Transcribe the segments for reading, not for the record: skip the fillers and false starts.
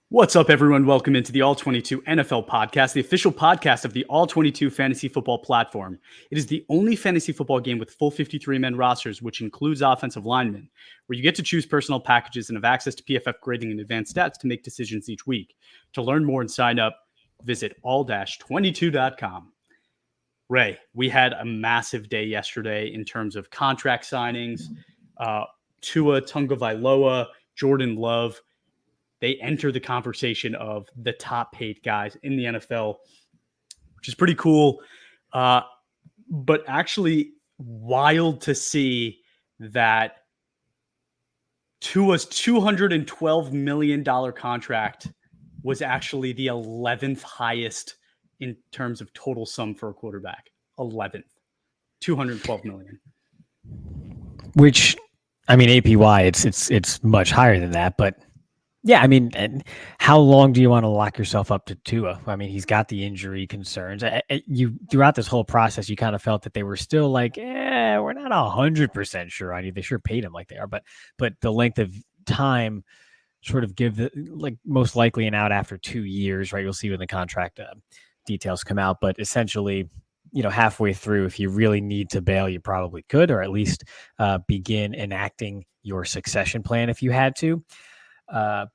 What's up, everyone? Welcome into the All 22 NFL podcast, the official podcast of the All 22 Fantasy Football platform. It is the only fantasy football game with full 53-man rosters, which includes offensive linemen, where you get to choose personal packages and have access to PFF grading and advanced stats to make decisions each week. To learn more and sign up, visit all-22.com. Ray, we had a massive day yesterday in terms of contract signings. Tua Tagovailoa, Jordan Love, they enter the conversation of the top paid guys in the NFL, which is pretty cool. But actually wild to see that Tua's $212 million contract was actually the 11th highest in terms of total sum for a quarterback. 11th, $212 million. Which, I mean, APY, it's much higher than that, but yeah, I mean, and how long do you want to lock yourself up to Tua? I mean, he's got the injury concerns. You throughout this whole process, you kind of felt that they were still like, we're not 100% sure on you. They sure paid him like they are, but the length of time sort of give the most likely an out after 2 years, right? You'll see when the contract details come out, but essentially, halfway through, if you really need to bail, you probably could, or at least begin enacting your succession plan if you had to. Yeah,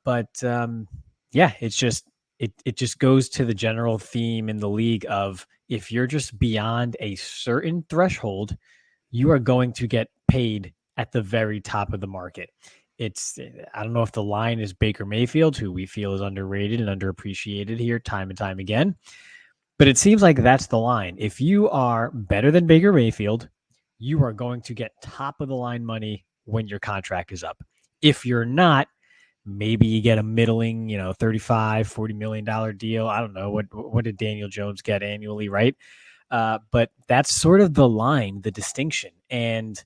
it's just it just goes to the general theme in the league of if you're just beyond a certain threshold, you are going to get paid at the very top of the market. I don't know if the line is Baker Mayfield, who we feel is underrated and underappreciated here time and time again, but it seems like that's the line. If you are better than Baker Mayfield, you are going to get top of the line money when your contract is up. If you're not, maybe you get a middling, $35-40 million deal. I don't know what did Daniel Jones get annually, right? But that's sort of the line, the distinction. And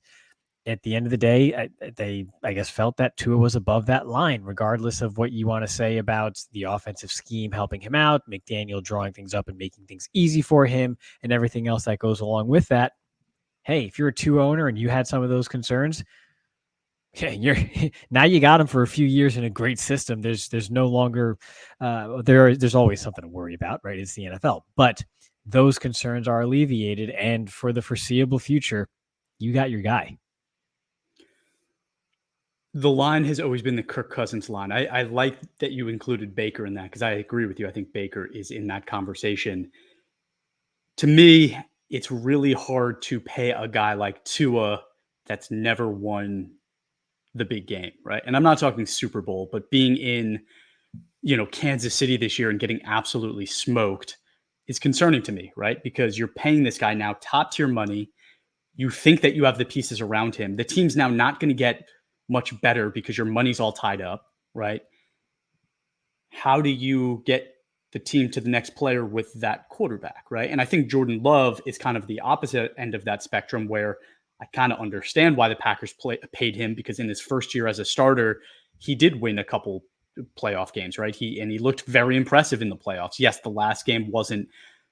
at the end of the day, they, I guess, felt that Tua was above that line, regardless of what you want to say about the offensive scheme helping him out, McDaniel drawing things up and making things easy for him, and everything else that goes along with that. Hey, if you're a Tua owner and you had some of those concerns, yeah, now you got him for a few years in a great system. There's no longer there's always something to worry about, right? It's the NFL, but those concerns are alleviated, and for the foreseeable future, you got your guy. The line has always been the Kirk Cousins line. I like that you included Baker in that because I agree with you. I think Baker is in that conversation. To me, it's really hard to pay a guy like Tua that's never won the big game, right? And I'm not talking Super Bowl, but being in, Kansas City this year and getting absolutely smoked is concerning to me, right? Because you're paying this guy now top tier money. You think that you have the pieces around him. The team's now not going to get much better because your money's all tied up, right? How do you get the team to the next player with that quarterback, right? And I think Jordan Love is kind of the opposite end of that spectrum where I kind of understand why the Packers paid him because in his first year as a starter, he did win a couple playoff games, right? He looked very impressive in the playoffs. Yes, the last game wasn't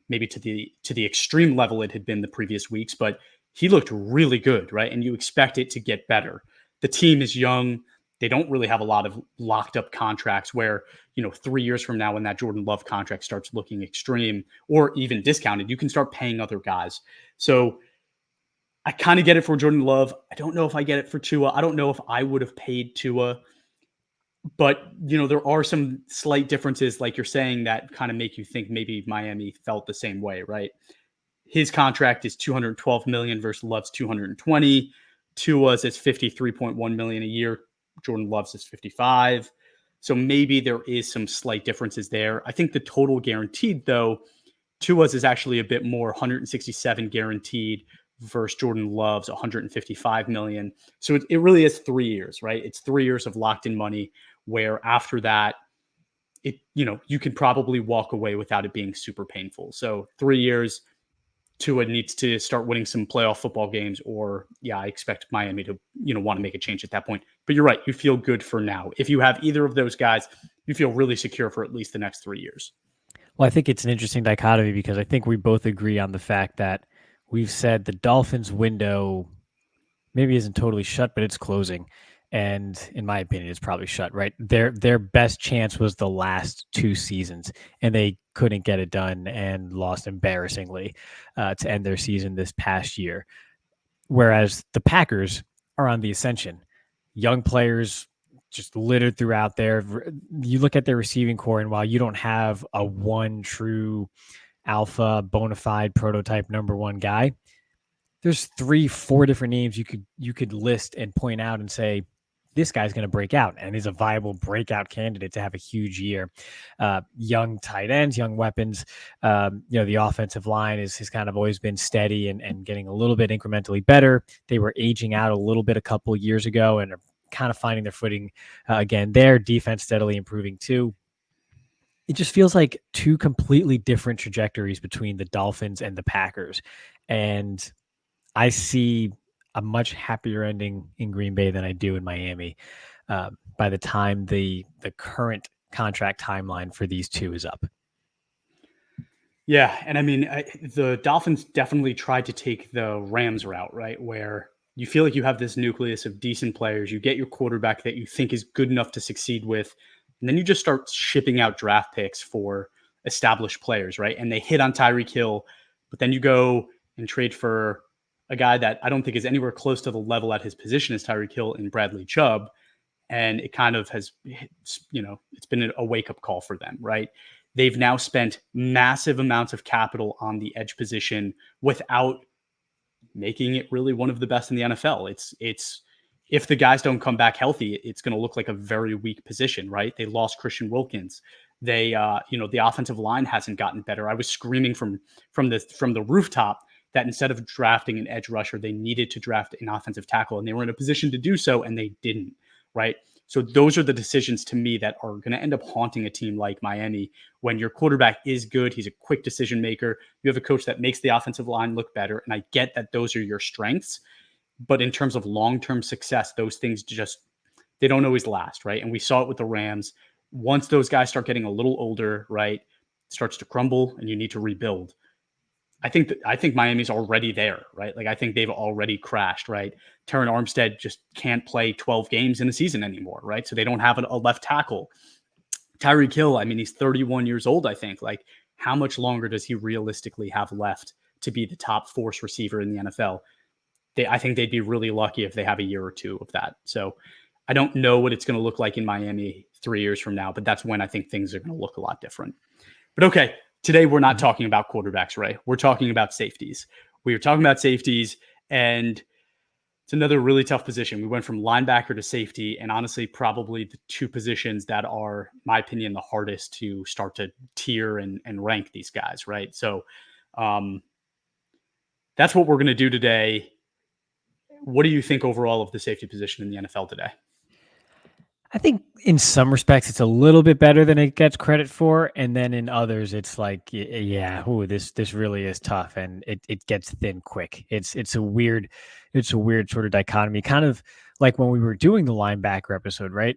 maybe to the extreme level it had been the previous weeks, but he looked really good, right? And you expect it to get better. The team is young. They don't really have a lot of locked up contracts where, 3 years from now when that Jordan Love contract starts looking extreme or even discounted, you can start paying other guys. So I kind of get it for Jordan Love. I don't know if I get it for Tua. I don't know if I would have paid Tua. But, there are some slight differences, like you're saying, that kind of make you think maybe Miami felt the same way, right? His contract is $212 million versus Love's $220. Tua's is $53.1 million a year. Jordan Love's is $55. So maybe there is some slight differences there. I think the total guaranteed, though, Tua's is actually a bit more, 167 guaranteed versus Jordan Love's $155 million. So it really is 3 years, right? It's 3 years of locked in money where after that, you can probably walk away without it being super painful. So 3 years, Tua needs to start winning some playoff football games, or I expect Miami to, want to make a change at that point. But you're right. You feel good for now. If you have either of those guys, you feel really secure for at least the next 3 years. Well, I think it's an interesting dichotomy because I think we both agree on the fact that we've said the Dolphins window maybe isn't totally shut, but it's closing. And in my opinion, it's probably shut, right? Their best chance was the last 2 seasons, and they couldn't get it done and lost embarrassingly to end their season this past year. Whereas the Packers are on the ascension. Young players just littered throughout there. You look at their receiving core, and while you don't have a one true alpha bona fide prototype number one guy, there's 3, 4 different names you could list and point out and say this guy's going to break out and is a viable breakout candidate to have a huge year. Young tight ends, young weapons. The offensive line has kind of always been steady and getting a little bit incrementally better. They were aging out a little bit a couple of years ago and are kind of finding their footing again. Their defense steadily improving too. It just feels like 2 completely different trajectories between the Dolphins and the Packers. And I see a much happier ending in Green Bay than I do in Miami by the time the current contract timeline for these 2 is up. Yeah, and I mean, the Dolphins definitely tried to take the Rams route, right? Where you feel like you have this nucleus of decent players, you get your quarterback that you think is good enough to succeed with, and then you just start shipping out draft picks for established players, right? And they hit on Tyreek Hill, but then you go and trade for a guy that I don't think is anywhere close to the level at his position as Tyreek Hill and Bradley Chubb. And it kind of has, it's been a wake-up call for them, right? They've now spent massive amounts of capital on the edge position without making it really one of the best in the NFL. It's if the guys don't come back healthy, it's going to look like a very weak position, right? They lost Christian Wilkins. They, the offensive line hasn't gotten better. I was screaming from the rooftop that instead of drafting an edge rusher, they needed to draft an offensive tackle, and they were in a position to do so, and they didn't, right? So those are the decisions to me that are going to end up haunting a team like Miami. When your quarterback is good, he's a quick decision maker. You have a coach that makes the offensive line look better. And I get that those are your strengths, but in terms of long-term success, those things they don't always last, right? And we saw it with the Rams. Once those guys start getting a little older, right, it starts to crumble and you need to rebuild. I think Miami's already there, right? Like I think they've already crashed, right? Terran Armstead just can't play 12 games in a season anymore, right? So they don't have a left tackle. Tyreek Hill, I mean, he's 31 years old, I think. Like, how much longer does he realistically have left to be the top force receiver in the NFL? I think they'd be really lucky if they have a year or two of that. So I don't know what it's going to look like in Miami 3 years from now, but that's when I think things are going to look a lot different. But okay, today we're not talking about quarterbacks, Ray. We're talking about safeties. We were talking about safeties, and it's another really tough position. We went from linebacker to safety, and honestly, probably the 2 positions that are, in my opinion, the hardest to start to tier and rank these guys, right? So that's what we're going to do today. What do you think overall of the safety position in the NFL today? I think in some respects it's a little bit better than it gets credit for, and then in others it's like, yeah, this really is tough, and it gets thin quick. It's a weird sort of dichotomy, kind of like when we were doing the linebacker episode, right?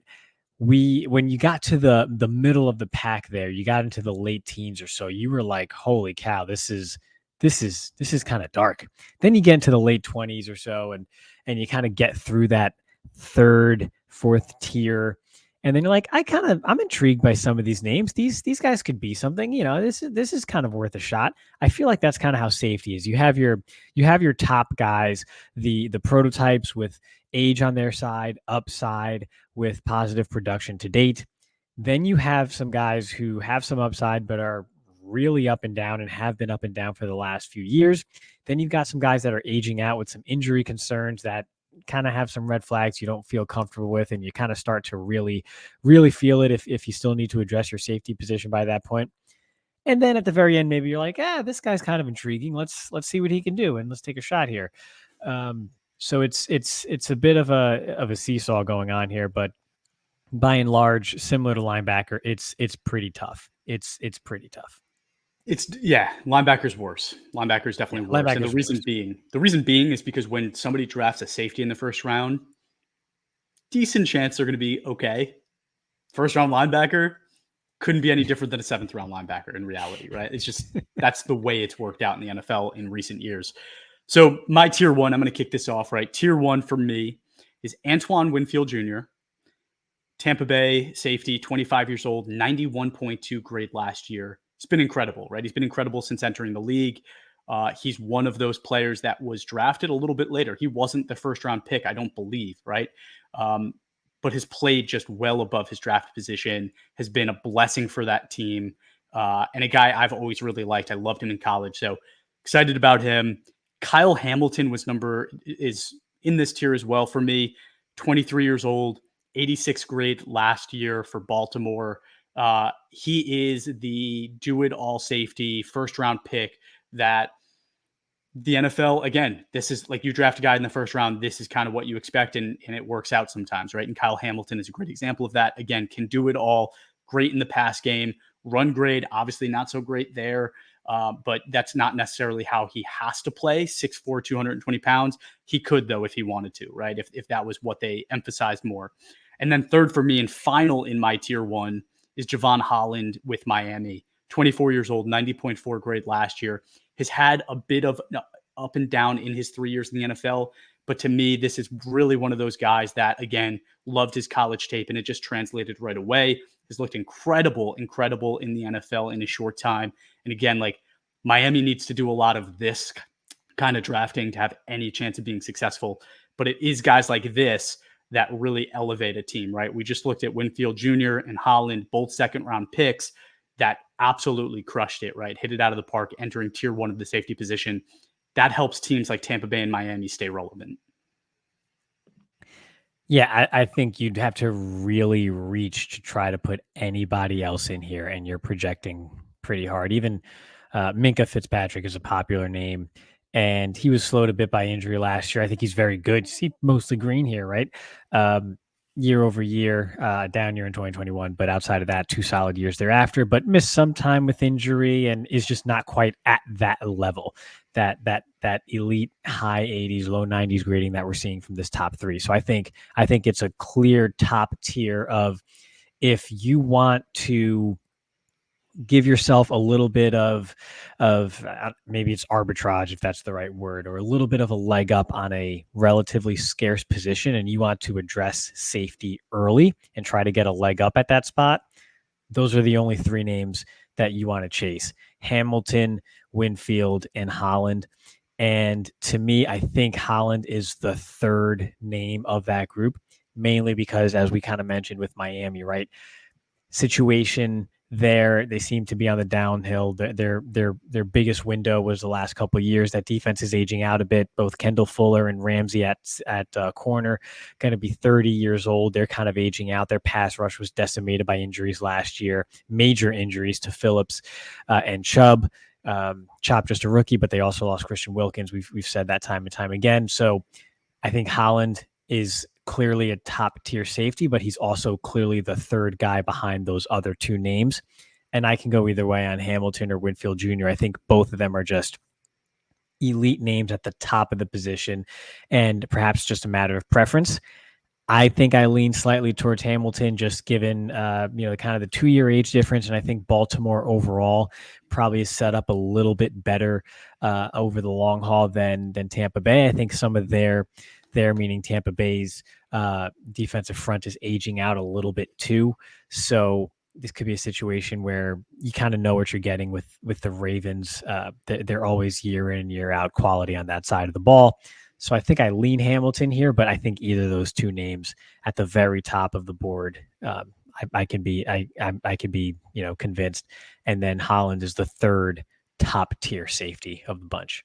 When you got to the middle of the pack there, you got into the late teens or so, you were like, holy cow, this is kind of dark. Then you get into the late 20s or so, and you kind of get through that third, fourth tier, and then you're like, I'm intrigued by some of these names. These guys could be something. This is kind of worth a shot. I feel like that's kind of how safety is. You have your top guys, the prototypes with age on their side, upside with positive production to date. Then you have some guys who have some upside but are really up and down and have been up and down for the last few years. Then you've got some guys that are aging out with some injury concerns that kind of have some red flags you don't feel comfortable with, and you kind of start to really feel it if you still need to address your safety position by that point. And then at the very end, maybe you're like, this guy's kind of intriguing. Let's see what he can do, and let's take a shot here. So it's a bit of a seesaw going on here, but by and large, similar to linebacker, it's pretty tough. It's pretty tough. Linebacker's worse. Linebacker's definitely worse. And the reason being is because when somebody drafts a safety in the first round, decent chance they're going to be okay. First round linebacker couldn't be any different than a 7th round linebacker in reality, right? It's just, that's the way it's worked out in the NFL in recent years. So my tier 1, I'm going to kick this off, right? Tier 1 for me is Antoine Winfield Jr., Tampa Bay safety, 25 years old, 91.2 grade last year. He's been incredible, right? He's been incredible since entering the league. He's one of those players that was drafted a little bit later. He wasn't the first round pick, I don't believe, right? Um, but has played just well above his draft position, has been a blessing for that team, and a guy I've always really liked. I loved him in college, so excited about him. Kyle Hamilton is in this tier as well for me. 23 years old, 86th grade last year for Baltimore. He is the do it all safety first round pick that the NFL, again, this is like you draft a guy in the first round. This is kind of what you expect, and it works out sometimes, right? And Kyle Hamilton is a great example of that. Again, can do it all. Great in the pass game, run grade, obviously not so great there, but that's not necessarily how he has to play. 6'4", 220 pounds. He could, though, if he wanted to, right? If that was what they emphasized more. And then third for me and final in my tier one is Javon Holland with Miami. 24 years old, 90.4 grade last year. Has had a bit of up and down in his 3 years in the NFL. But to me, this is really one of those guys that, again, loved his college tape and it just translated right away. Has looked incredible in the NFL in a short time. And again, like Miami needs to do a lot of this kind of drafting to have any chance of being successful. But it is guys like this that really elevate a team, right? We just looked at Winfield Jr. and Holland, both second round picks that absolutely crushed it, right? Hit it out of the park, entering tier one of the safety position. That helps teams like Tampa Bay and Miami stay relevant. Yeah, I think you'd have to really reach to try to put anybody else in here, and you're projecting pretty hard. Even Minka Fitzpatrick is a popular name, and he was slowed a bit by injury last year. I think he's very good. You see mostly green here, right? Year over year, down year in 2021, but outside of that, 2 solid years thereafter, but missed some time with injury and is just not quite at that level, that elite high 80s, low 90s grading that we're seeing from this top three. So I think it's a clear top tier of, if you want to give yourself a little bit of maybe it's arbitrage, if that's the right word, or a little bit of a leg up on a relatively scarce position, and you want to address safety early and try to get a leg up at that spot, those are the only three names that you want to chase: Hamilton, Winfield, and Holland. And to me, I think Holland is the third name of that group, mainly because, as we kind of mentioned with Miami, right? Situation there, they seem to be on the downhill. Their biggest window was the last couple of years. That defense is aging out a bit. Both Kendall Fuller and Ramsey at corner going to be 30 years old. They're kind of aging out. Their pass rush was decimated by injuries last year, major injuries to Phillips and Chubb. Chop just a rookie, but they also lost Christian Wilkins. We've said that time and time again. So I think Holland is clearly a top tier safety, but he's also clearly the third guy behind those other two names. And I can go either way on Hamilton or Winfield Jr. I think both of them are just elite names at the top of the position, and perhaps just a matter of preference. I think I lean slightly towards Hamilton, just given kind of the 2 year age difference, and I think Baltimore overall probably is set up a little bit better over the long haul than Tampa Bay. I think some of their meaning Tampa Bay's defensive front is aging out a little bit too. So this could be a situation where you kind of know what you're getting with the Ravens. They're always year in, year out quality on that side of the ball. So I think I lean Hamilton here, but I think either of those two names at the very top of the board, I can be convinced. And then Holland is the third top tier safety of the bunch.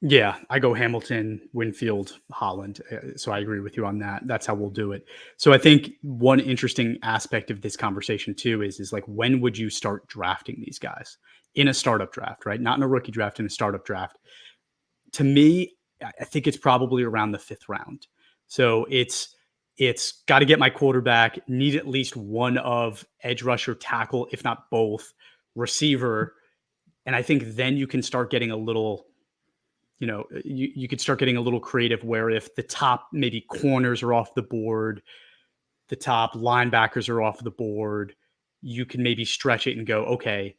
Yeah, I go Hamilton, Winfield, Holland. So I agree with you on that. That's how we'll do it. So I think one interesting aspect of this conversation too is like, when would you start drafting these guys in a startup draft, right? Not in a rookie draft, in a startup draft. To me, I think it's probably around the fifth round. So it's got to get my quarterback, need at least one of edge rusher, tackle, if not both, receiver. And I think then you can start getting a little, you could start getting a little creative, where if the top maybe corners are off the board, the top linebackers are off the board, you can maybe stretch it and go, okay,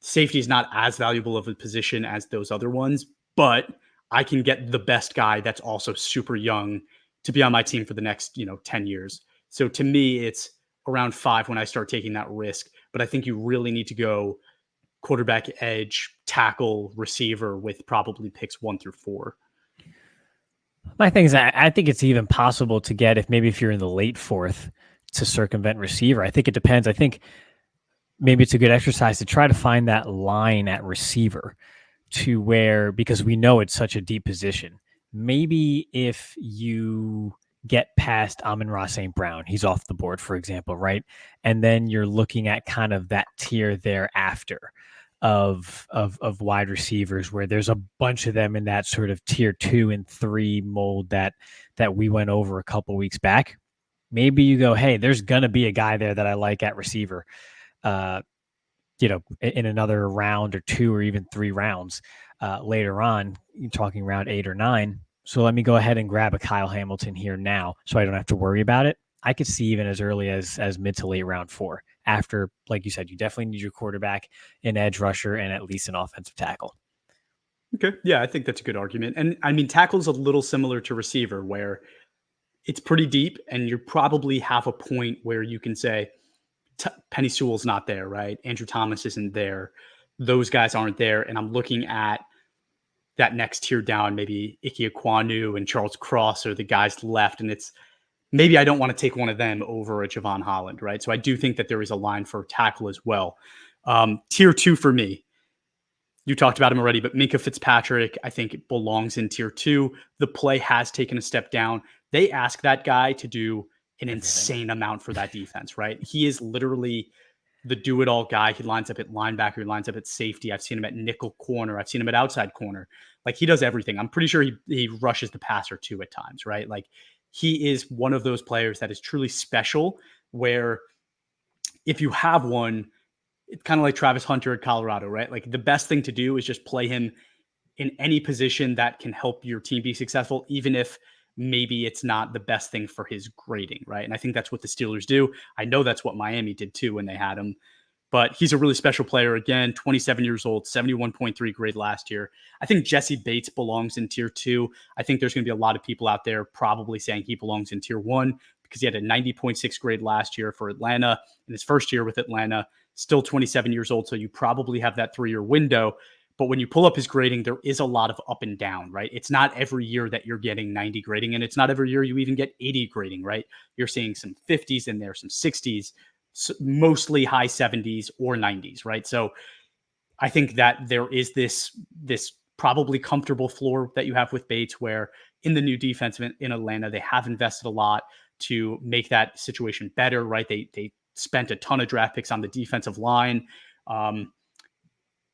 safety is not as valuable of a position as those other ones, but I can get the best guy that's also super young to be on my team for the next, 10 years. So to me, it's around 5 when I start taking that risk. But I think you really need to go quarterback, edge, tackle, receiver with probably picks 1 through 4. My thing is, I think it's even possible to get if you're in the late fourth to circumvent receiver. I think it depends. I think maybe it's a good exercise to try to find that line at receiver to where, because we know it's such a deep position. Maybe if you get past Amon-Ra St. Brown, he's off the board, for example, right? And then you're looking at kind of that tier thereafter of wide receivers, where there's a bunch of them in that sort of tier 2 and 3 mold that we went over a couple weeks back. Maybe you go, hey, there's gonna be a guy there that I like at receiver. In another round or 2 or even 3 rounds later on, you're talking round 8 or 9. So let me go ahead and grab a Kyle Hamilton here now so I don't have to worry about it. I could see even as early as mid to late round 4 after, like you said, you definitely need your quarterback, an edge rusher, and at least an offensive tackle. Okay. Yeah, I think that's a good argument. And I mean, tackle's a little similar to receiver where it's pretty deep and you probably have a point where you can say, Penny Sewell's not there, right? Andrew Thomas isn't there. Those guys aren't there. And I'm looking at that next tier down, maybe Ike Ekwonu and Charles Cross are the guys left. And it's maybe I don't want to take one of them over a Javon Holland, right? So I do think that there is a line for tackle as well. Tier 2 for me, you talked about him already, but Minka Fitzpatrick, I think it belongs in tier 2. The play has taken a step down. They ask that guy to do an insane amount for that defense, right? He is literally the do-it-all guy. He lines up at linebacker, he lines up at safety. I've seen him at nickel corner. I've seen him at outside corner. Like, he does everything. I'm pretty sure he rushes the passer too at times, right? Like, he is one of those players that is truly special, where if you have one, it's kind of like Travis Hunter at Colorado, right? Like, the best thing to do is just play him in any position that can help your team be successful, even if maybe it's not the best thing for his grading, right? And I think that's what the Steelers do. I know that's what Miami did too when they had him. But he's a really special player. Again, 27 years old, 71.3 grade last year. I think Jesse Bates belongs in tier 2. I think there's going to be a lot of people out there probably saying he belongs in tier 1 because he had a 90.6 grade last year for Atlanta in his first year with Atlanta. Still 27 years old, so you probably have that 3-year window. But when you pull up his grading, there is a lot of up and down, right? It's not every year that you're getting 90 grading, and it's not every year you even get 80 grading, right? You're seeing some 50s in there, some 60s, mostly high 70s or 90s, right? So I think that there is this probably comfortable floor that you have with Bates, where in the new defense in Atlanta, they have invested a lot to make that situation better, right? They spent a ton of draft picks on the defensive line.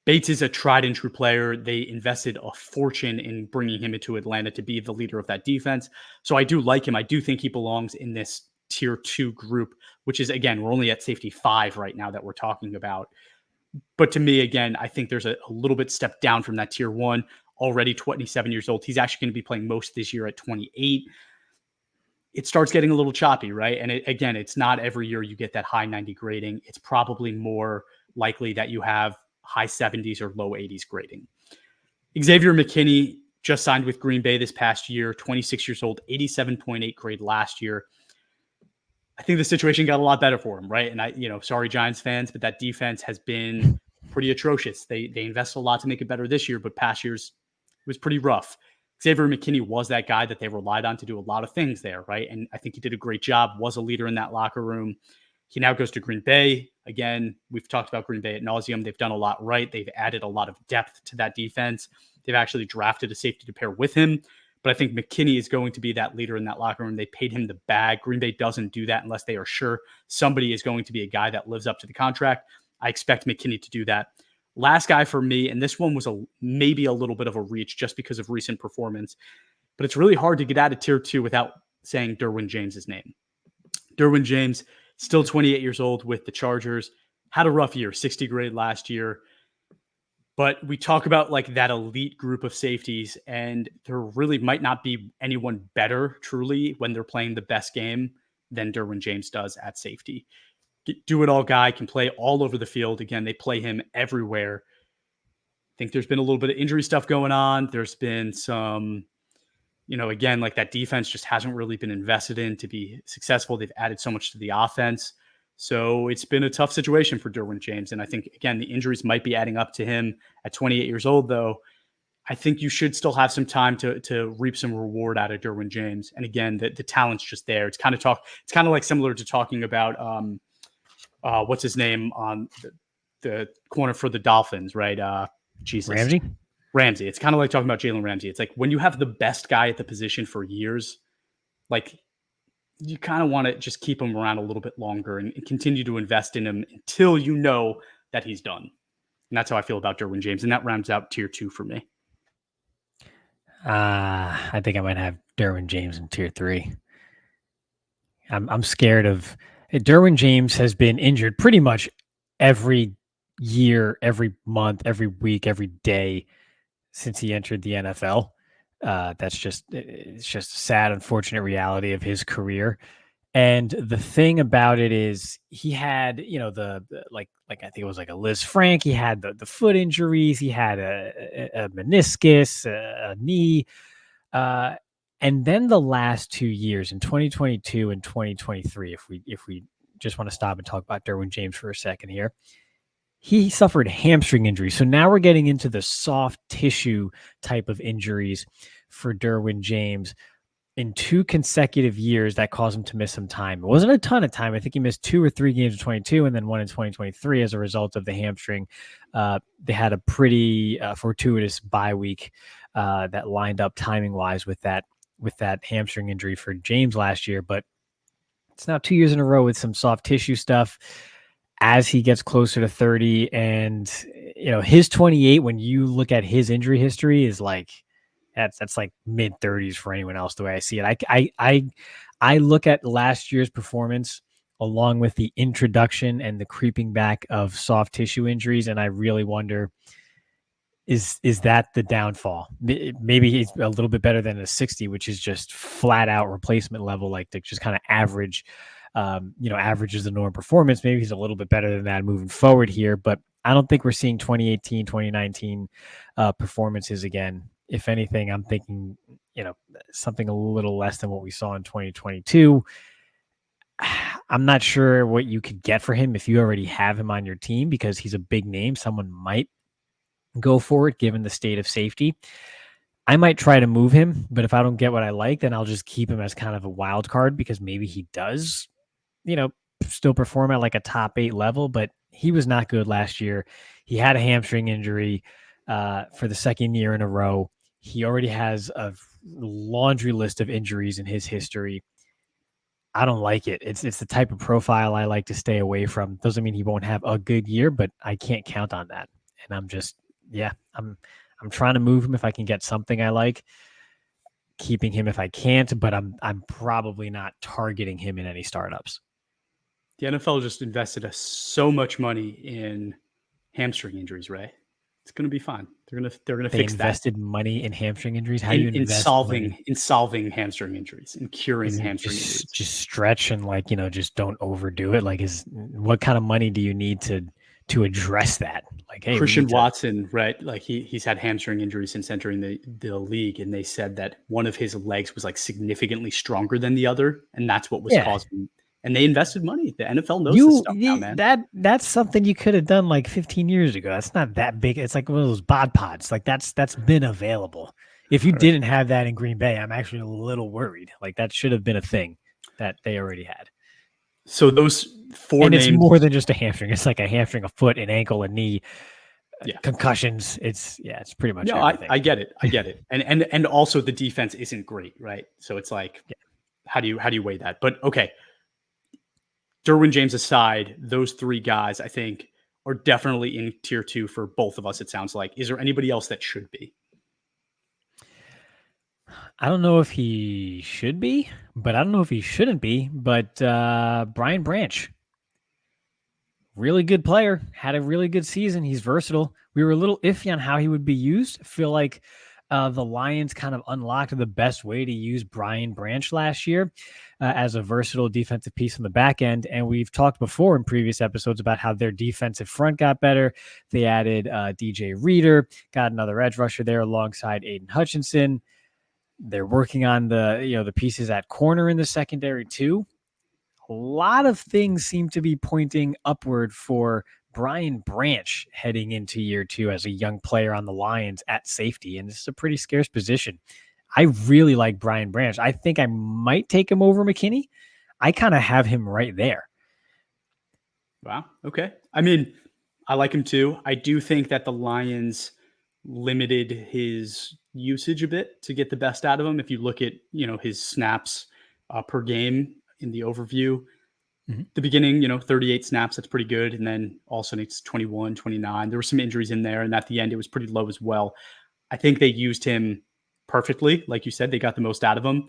Bates is a tried and true player. They invested a fortune in bringing him into Atlanta to be the leader of that defense. So I do like him. I do think he belongs in this tier 2 group, which is, again, we're only at safety 5 right now that we're talking about. But to me, again, I think there's a little bit step down from that tier 1. Already 27 years old. He's actually going to be playing most this year at 28. It starts getting a little choppy, right? And again, it's not every year you get that high 90 grading. It's probably more likely that you have high 70s or low 80s grading. Xavier McKinney just signed with Green Bay this past year, 26 years old, 87.8 grade last year. I think the situation got a lot better for him, right? And sorry, Giants fans, but that defense has been pretty atrocious. They invested a lot to make it better this year, but past years it was pretty rough. Xavier McKinney was that guy that they relied on to do a lot of things there, right? And I think he did a great job, was a leader in that locker room. He now goes to Green Bay. Again, we've talked about Green Bay ad nauseum. They've done a lot right. They've added a lot of depth to that defense. They've actually drafted a safety to pair with him. But I think McKinney is going to be that leader in that locker room. They paid him the bag. Green Bay doesn't do that unless they are sure somebody is going to be a guy that lives up to the contract. I expect McKinney to do that. Last guy for me, and this one was maybe a little bit of a reach just because of recent performance, but it's really hard to get out of tier 2 without saying Derwin James's name. Derwin James, still 28 years old with the Chargers, had a rough year, 60 grade last year. But we talk about like that elite group of safeties, and there really might not be anyone better truly when they're playing the best game than Derwin James does at safety. Do-it-all guy, can play all over the field. Again, they play him everywhere. I think there's been a little bit of injury stuff going on. There's been some Again, like that defense just hasn't really been invested in to be successful. They've added so much to the offense. So it's been a tough situation for Derwin James. And I think, again, the injuries might be adding up to him at 28 years old, though. I think you should still have some time to reap some reward out of Derwin James. And again, the talent's just there. It's kind of like similar to talking about what's his name on the corner for the Dolphins, right? Jesus. Ramsey. It's kind of like talking about Jalen Ramsey. It's like when you have the best guy at the position for years, like you kind of want to just keep him around a little bit longer and continue to invest in him until you know that he's done. And that's how I feel about Derwin James. And that rounds out tier 2 for me. I think I might have Derwin James in tier 3. I'm scared of Derwin James has been injured pretty much every year, every month, every week, every day since he entered the NFL. It's just a sad, unfortunate reality of his career. And the thing about it is he had, the like I think it was like a Liz Frank. He had the foot injuries. He had a meniscus, a knee. And then the last 2 years in 2022 and 2023, if we just want to stop and talk about Derwin James for a second here, he suffered hamstring injuries. So now we're getting into the soft tissue type of injuries for Derwin James in 2 consecutive years that caused him to miss some time. It wasn't a ton of time. I think he missed 2 or 3 games in 22 and then 1 in 2023 as a result of the hamstring. They had a pretty fortuitous bye week that lined up timing wise with that hamstring injury for James last year. But it's now 2 years in a row with some soft tissue stuff as he gets closer to 30. And, his 28, when you look at his injury history, is like, that's like mid 30s for anyone else, the way I see it. I look at last year's performance along with the introduction and the creeping back of soft tissue injuries, and I really wonder, is that the downfall? Maybe he's a little bit better than a 60, which is just flat out replacement level, like the just kind of average, average is the norm performance. Maybe he's a little bit better than that moving forward here, but I don't think we're seeing 2018, 2019 performances again. If anything, I'm thinking, something a little less than what we saw in 2022. I'm not sure what you could get for him if you already have him on your team, because he's a big name. Someone might go for it given the state of safety. I might try to move him, but if I don't get what I like, then I'll just keep him as kind of a wild card, because maybe he does, still perform at like a top 8 level, but he was not good last year. He had a hamstring injury for the second year in a row. He already has a laundry list of injuries in his history. I don't like it. It's the type of profile I like to stay away from. Doesn't mean he won't have a good year, but I can't count on that. And I'm just, I'm trying to move him if I can get something I like, keeping him if I can't, but I'm probably not targeting him in any startups. The NFL just invested so much money in hamstring injuries, Ray. It's going to be fine. They're going to fix that. They invested money in hamstring injuries. How do you invest in solving hamstring injuries and curing hamstring injuries? Just stretch and just don't overdo it. Like, what kind of money do you need to address that? Like, hey, Christian Watson, right? Like he's had hamstring injuries since entering the league, and they said that one of his legs was like significantly stronger than the other, and that's what was causing. And they invested money. The NFL knows this stuff now, man. That's something you could have done like 15 years ago. That's not that big. It's like one of those bod pods. Like that's been available. If you didn't have that in Green Bay, I'm actually a little worried. Like that should have been a thing that they already had. So those 4 names, it's more than just a hamstring. It's like a hamstring, a foot, an ankle, a knee, concussions. It's pretty much everything. I get it. And also the defense isn't great, right? So it's like, how do you weigh that? But okay. Derwin James aside, those 3 guys, I think, are definitely in tier 2 for both of us, it sounds like. Is there anybody else that should be? I don't know if he should be, but I don't know if he shouldn't be. But Brian Branch, really good player, had a really good season. He's versatile. We were a little iffy on how he would be used. I feel like the Lions kind of unlocked the best way to use Brian Branch last year as a versatile defensive piece on the back end. And we've talked before in previous episodes about how their defensive front got better. They added DJ Reader, got another edge rusher there alongside Aiden Hutchinson. They're working on the pieces at corner in the secondary too. A lot of things seem to be pointing upward for Brian Branch heading into year 2 as a young player on the Lions at safety, and this is a pretty scarce position. I really like Brian Branch. I think I might take him over McKinney. I kind of have him right there. Wow. Okay. I mean, I like him too. I do think that the Lions limited his usage a bit to get the best out of him. If you look at, his snaps per game in the overview, the beginning, 38 snaps, that's pretty good. And then all of a sudden it's 21, 29. There were some injuries in there. And at the end, it was pretty low as well. I think they used him perfectly. Like you said, they got the most out of him.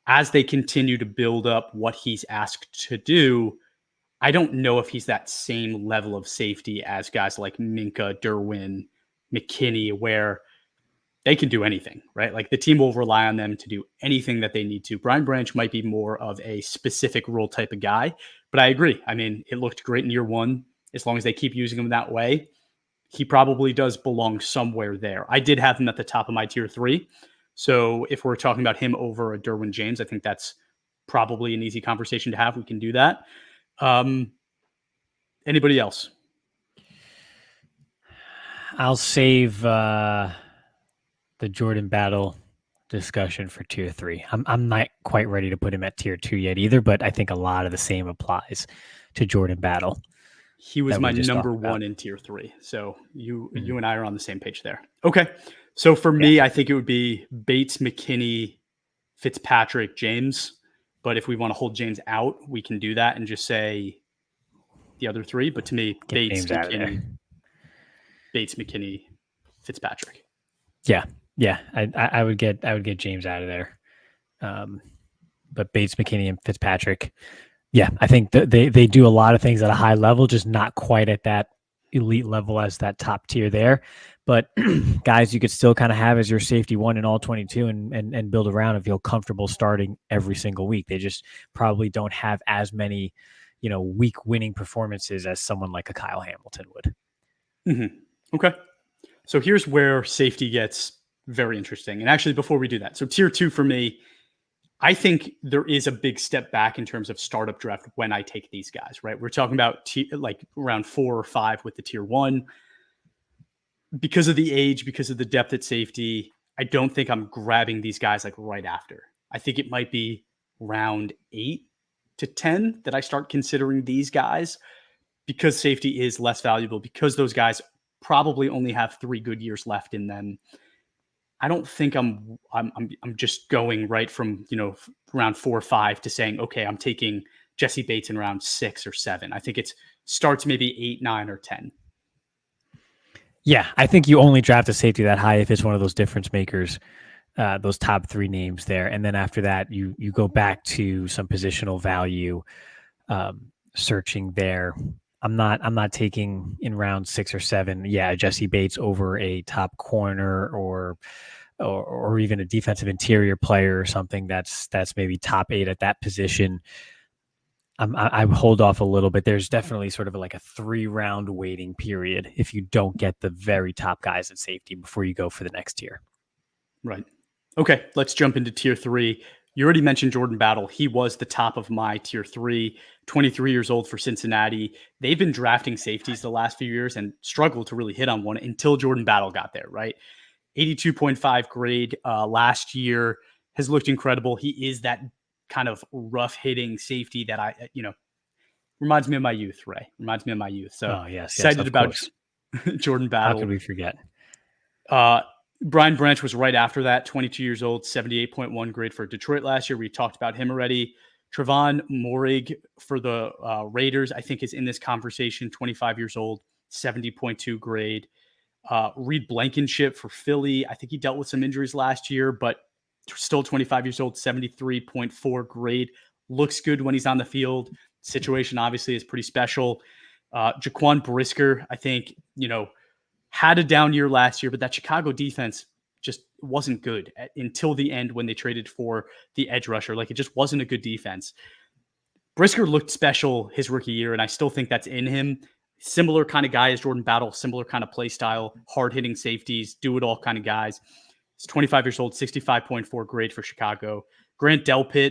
As they continue to build up what he's asked to do, I don't know if he's that same level of safety as guys like Minka, Derwin, McKinney, where they can do anything, right? Like the team will rely on them to do anything that they need to. Brian Branch might be more of a specific role type of guy, but I agree. I mean, it looked great in year 1. As long as they keep using him that way, he probably does belong somewhere there. I did have him at the top of my tier 3. So if we're talking about him over a Derwin James, I think that's probably an easy conversation to have. We can do that. Anybody else? I'll save the Jordan Battle discussion for tier 3. I'm not quite ready to put him at tier 2 yet either, but I think a lot of the same applies to Jordan Battle. He was my number 1 in tier 3. So you and I are on the same page there. Okay. So for me, I think it would be Bates, McKinney, Fitzpatrick, James. But if we want to hold James out, we can do that and just say the other 3. But to me, Bates, McKinney, Fitzpatrick. Yeah. I would get James out of there. But Bates, McKinney, and Fitzpatrick. Yeah, I think they do a lot of things at a high level, just not quite at that elite level as that top tier there. But guys, you could still kind of have as your safety 1 in all 22 and build around and feel comfortable starting every single week. They just probably don't have as many, week winning performances as someone like a Kyle Hamilton would. Mm-hmm. Okay. So here's where safety gets very interesting. And actually, before we do that, so tier 2 for me, I think there is a big step back in terms of startup draft when I take these guys, right? We're talking about like around 4 or 5 with the tier 1. Because of the age, because of the depth at safety, I don't think I'm grabbing these guys like right after. I think it might be round 8 to 10 that I start considering these guys because safety is less valuable, because those guys probably only have 3 good years left in them. I don't think I'm just going right from, round 4 or 5 to saying, okay, I'm taking Jesse Bates in round 6 or 7. I think it starts maybe 8, 9, or 10. Yeah, I think you only draft a safety that high if it's one of those difference makers, those top 3 names there, and then after that, you go back to some positional value searching there. I'm not taking in round 6 or 7. Yeah, Jesse Bates over a top corner or even a defensive interior player or something that's maybe top 8 at that position. I hold off a little bit. There's definitely sort of like a 3-round waiting period if you don't get the very top guys at safety before you go for the next tier. Right. Okay, let's jump into tier 3. You already mentioned Jordan Battle. He was the top of my tier 3, 23 years old for Cincinnati. They've been drafting safeties the last few years and struggled to really hit on one until Jordan Battle got there, right? 82.5 grade last year, has looked incredible. He is that kind of rough hitting safety that reminds me of my youth, Ray. Reminds me of my youth. So excited about Jordan Battle. How could we forget? Brian Branch was right after that, 22 years old, 78.1 grade for Detroit last year. We talked about him already. Trevon Moehrig for the Raiders, I think, is in this conversation, 25 years old, 70.2 grade. Reed Blankenship for Philly. I think he dealt with some injuries last year, but still 25 years old, 73.4 grade. Looks good when he's on the field. Situation obviously is pretty special. Jaquan Brisker, I think, had a down year last year, but that Chicago defense just wasn't good until the end when they traded for the edge rusher. Like, it just wasn't a good defense. Brisker looked special his rookie year, and I still think that's in him. Similar kind of guy as Jordan Battle, similar kind of play style, hard-hitting safeties, do-it-all kind of guys. He's 25 years old, 65.4 grade for Chicago. Grant Delpit,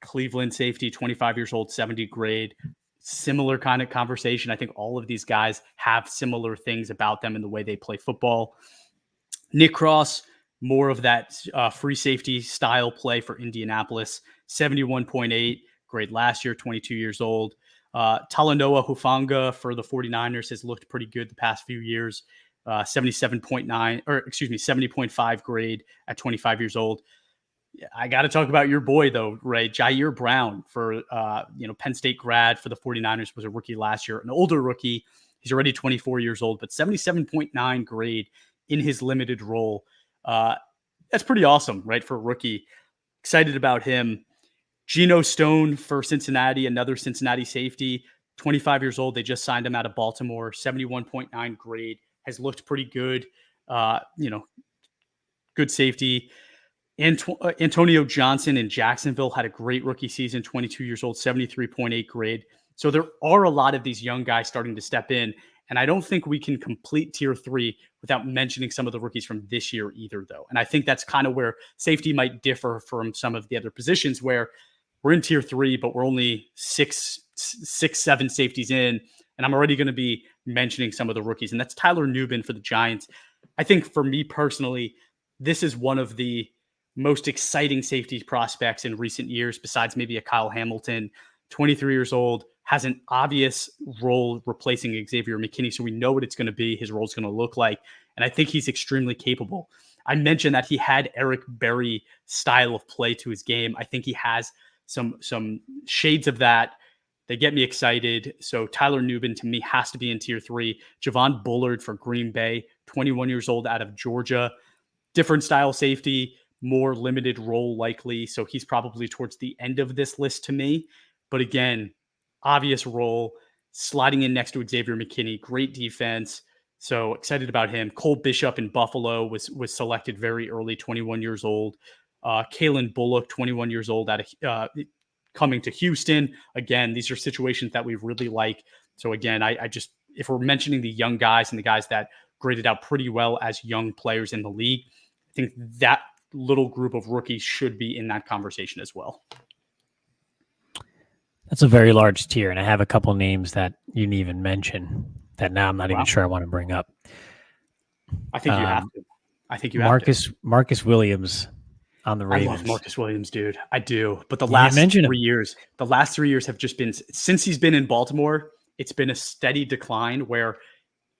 Cleveland safety, 25 years old, 70 grade. Similar kind of conversation. I think all of these guys have similar things about them in the way they play football. Nick Cross, more of that free safety style play for Indianapolis, 71.8 grade last year, 22 years old. Talanoa Hufanga for the 49ers has looked pretty good the past few years. 77.9, or excuse me, 70.5 grade at 25 years old. I got to talk about your boy, though, Ray. Jair Brown for, Penn State grad for the 49ers, was a rookie last year, an older rookie. He's already 24 years old, but 77.9 grade in his limited role. That's pretty awesome, right, for a rookie. Excited about him. Geno Stone for Cincinnati, another Cincinnati safety, 25 years old. They just signed him out of Baltimore, 71.9 grade, has looked pretty good. Good safety. Antonio Johnson in Jacksonville had a great rookie season, 22 years old, 73.8 grade. So there are a lot of these young guys starting to step in. And I don't think we can complete tier 3 without mentioning some of the rookies from this year either, though. And I think that's kind of where safety might differ from some of the other positions, where we're in tier 3, but we're only six, 7 safeties in. And I'm already going to be mentioning some of the rookies. And that's Tyler Nubin for the Giants. I think for me personally, this is one of the most exciting safety prospects in recent years, besides maybe a Kyle Hamilton. 23 years old, has an obvious role replacing Xavier McKinney, so we know what it's going to be, his role is going to look like, and I think he's extremely capable. I mentioned that he had Eric Berry style of play to his game. I think he has some shades of that. They get me excited. So Tyler Nubin, to me, has to be in tier 3. Javon Bullard for Green Bay, 21 years old, out of Georgia. Different style safety, more limited role likely. So he's probably towards the end of this list to me. But again, obvious role, sliding in next to Xavier McKinney, great defense. So excited about him. Cole Bishop in Buffalo was selected very early, 21 years old. Kalen Bullock, 21 years old, out of coming to Houston. Again, these are situations that we really like. So again, I just, if we're mentioning the young guys and the guys that graded out pretty well as young players in the league, I think that little group of rookies should be in that conversation as well. That's a very large tier, and I have a couple names that you didn't even mention that now I'm not even sure I want to bring up. I think you have to. I think you have to. Marcus Williams on the Ravens. I love Marcus Williams, dude. I do. But the last 3 years have just been, since he's been in Baltimore, it's been a steady decline, where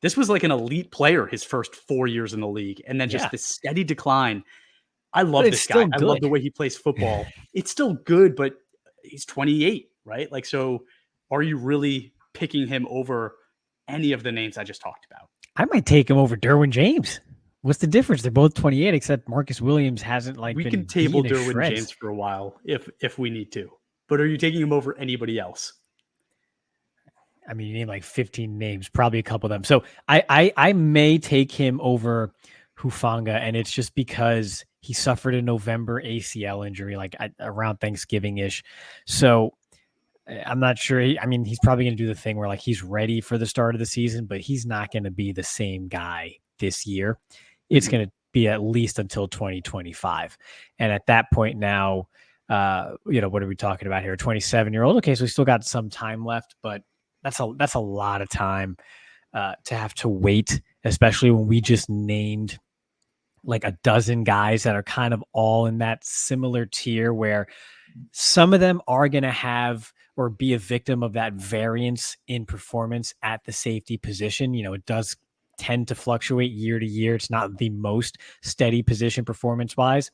this was like an elite player his first 4 years in the league, and then just this steady decline. I love this guy. I love the way he plays football. It's still good, but he's 28, right? Like, so are you really picking him over any of the names I just talked about? I might take him over Derwin James. What's the difference? They're both 28, except Marcus Williams hasn't we can table Derwin James for a while if we need to. But are you taking him over anybody else? I mean, you name like 15 names, probably a couple of them. So I may take him over Hufanga, and it's just because he suffered a November ACL injury, like around Thanksgiving-ish. So I'm not sure. He's probably going to do the thing where like he's ready for the start of the season, but he's not going to be the same guy this year. It's going to be at least until 2025. And at that point now, what are we talking about here? 27-year-old. Okay, so we still got some time left, but that's a lot of time to have to wait, especially when we just named like a dozen guys that are kind of all in that similar tier, where some of them are going to have or be a victim of that variance in performance at the safety position. It does tend to fluctuate year to year. It's not the most steady position performance wise,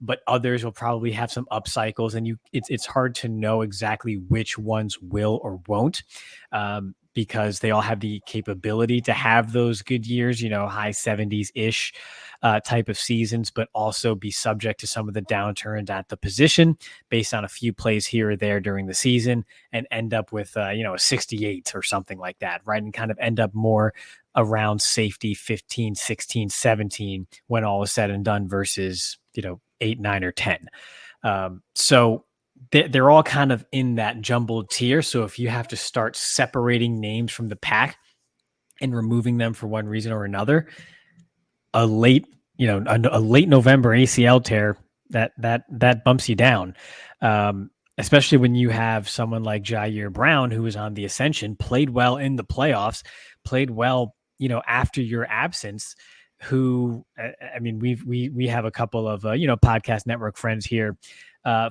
but others will probably have some up cycles, and it's hard to know exactly which ones will or won't, because they all have the capability to have those good years, high 70s ish type of seasons, but also be subject to some of the downturns at the position based on a few plays here or there during the season, and end up with a 68 or something like that, right? And kind of end up more around safety 15, 16, 17 when all is said and done versus 8, 9, or 10. So they're all kind of in that jumbled tier. So if you have to start separating names from the pack and removing them for one reason or another, a late a late November ACL tear, that bumps you down. Especially when you have someone like Jair Brown, who was on the ascension, played well in the playoffs, played well, after your absence. Who, I mean, we have a couple of podcast network friends here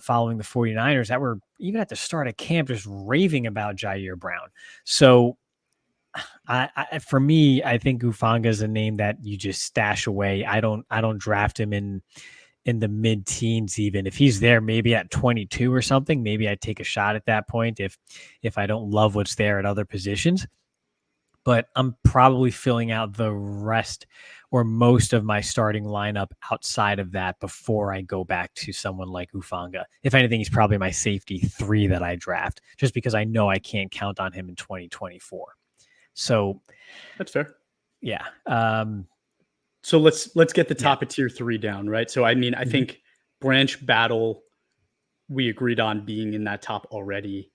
following the 49ers that were even at the start of camp just raving about Jair Brown. So for me, I think Ufanga is a name that you just stash away. I don't draft him in the mid-teens. Even if he's there maybe at 22 or something, maybe I take a shot at that point if I don't love what's there at other positions. But I'm probably filling out the rest or most of my starting lineup outside of that before I go back to someone like Ufanga. If anything, he's probably my safety 3 that I draft, just because I know I can't count on him in 2024. So that's fair. Yeah. So let's get the top of tier 3 down, right? So I mean, I think Branch, Battle, we agreed on being in that top already.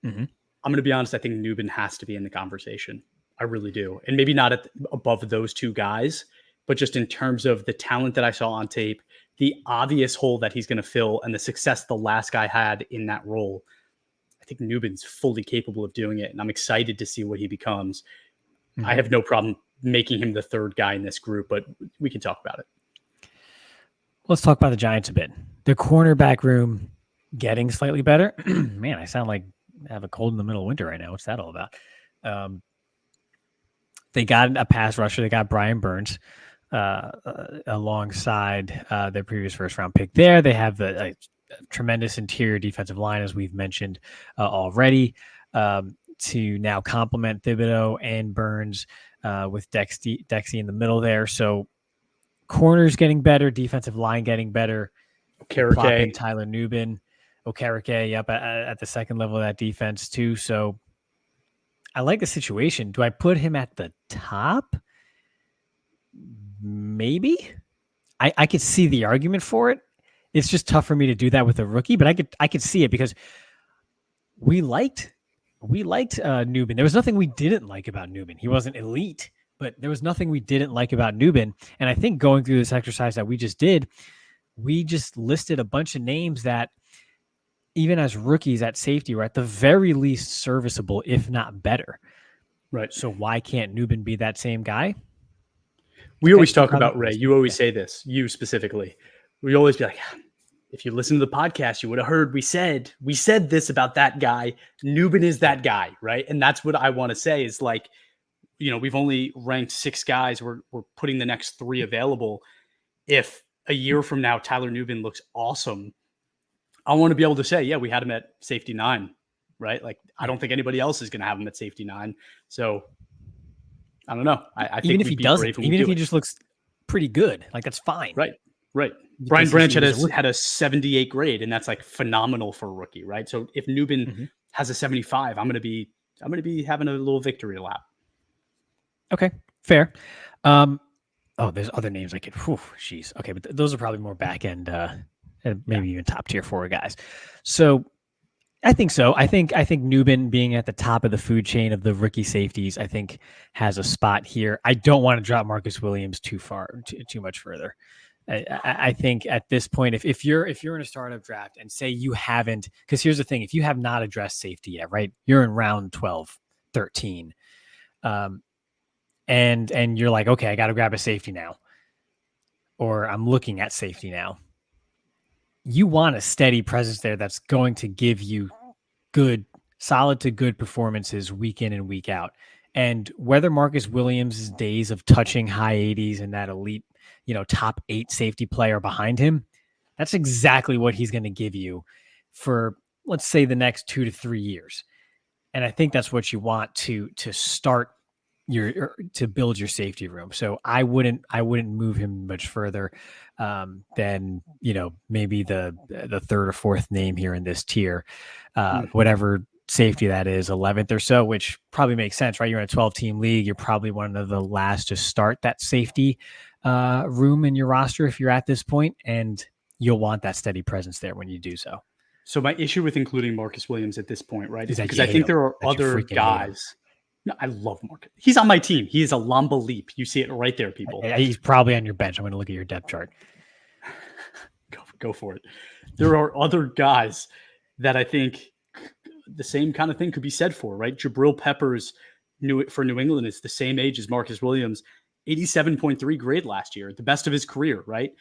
I'm going to be honest. I think Nubin has to be in the conversation. I really do. And maybe not above those two guys, but just in terms of the talent that I saw on tape, the obvious hole that he's going to fill, and the success the last guy had in that role. I think Nubin's fully capable of doing it, and I'm excited to see what he becomes. I have no problem making him the third guy in this group, but we can talk about it. Let's talk about the Giants a bit. The cornerback room getting slightly better. Man, I sound like I have a cold in the middle of winter right now. What's that all about? They got a pass rusher. They got Brian Burns alongside their previous first-round pick there. They have a tremendous interior defensive line, as we've mentioned already, to now complement Thibodeau and Burns with Dexy in the middle there. So corners getting better, defensive line getting better. Plop in Tyler Nubin, Okereke up at the second level of that defense too. So I like the situation. Do I put him at the top? Maybe. I could see the argument for it. It's just tough for me to do that with a rookie, but I could see it because we liked Nubin. There was nothing we didn't like about Nubin. He wasn't elite, but there was nothing we didn't like about Nubin. And I think going through this exercise that we just did, we just listed a bunch of names that even as rookies at safety were at the very least serviceable, if not better. Right. So why can't Nubin be that same guy? We always talk about Ray. You always say this, you specifically. We always be like, if you listen to the podcast, you would have heard we said this about that guy. Nubin is that guy, right? And that's what I want to say is like, we've only ranked 6 guys. We're putting the next 3 available. If a year from now Tyler Nubin looks awesome, I want to be able to say, yeah, we had him at safety 9, right? Like, I don't think anybody else is going to have him at safety 9. So I don't know. I think even if he doesn't, even if he just looks pretty good, like that's fine. Right. Brian Branch had a 78 grade, and that's like phenomenal for a rookie, right? So if Nubin has a 75, I'm going to be having a little victory lap. Okay, fair. There's other names I could. Jeez. Okay, but those are probably more back end, maybe even top tier 4 guys. So I think so. I think Nubin being at the top of the food chain of the rookie safeties, I think has a spot here. I don't want to drop Marcus Williams too much further. I think at this point, if you're in a startup draft and say you haven't, because here's the thing, if you have not addressed safety yet, right? You're in round 12, 13. And you're like, okay, I got to grab a safety now, or I'm looking at safety now. You want a steady presence there that's going to give you solid to good performances week in and week out. And whether Marcus Williams' days of touching high 80s and that elite, top 8 safety player behind him, that's exactly what he's going to give you for, let's say, the next 2 to 3 years. And I think that's what you want to start to build your safety room. So I wouldn't move him much further than maybe the third or fourth name here in this tier, whatever safety that is, 11th or so, which probably makes sense, right? You're in a 12-team league. You're probably one of the last to start that safety room in your roster if you're at this point, and you'll want that steady presence there when you do so. So my issue with including Marcus Williams at this point, right, is because I think there are other guys No, I love Marcus. He's on my team. He is a Lamba leap. You see it right there, people. He's probably on your bench. I'm going to look at your depth chart. Go for it. There are other guys that I think the same kind of thing could be said for, right? Jabril Peppers for New England is the same age as Marcus Williams, 87.3 grade last year, the best of his career, right?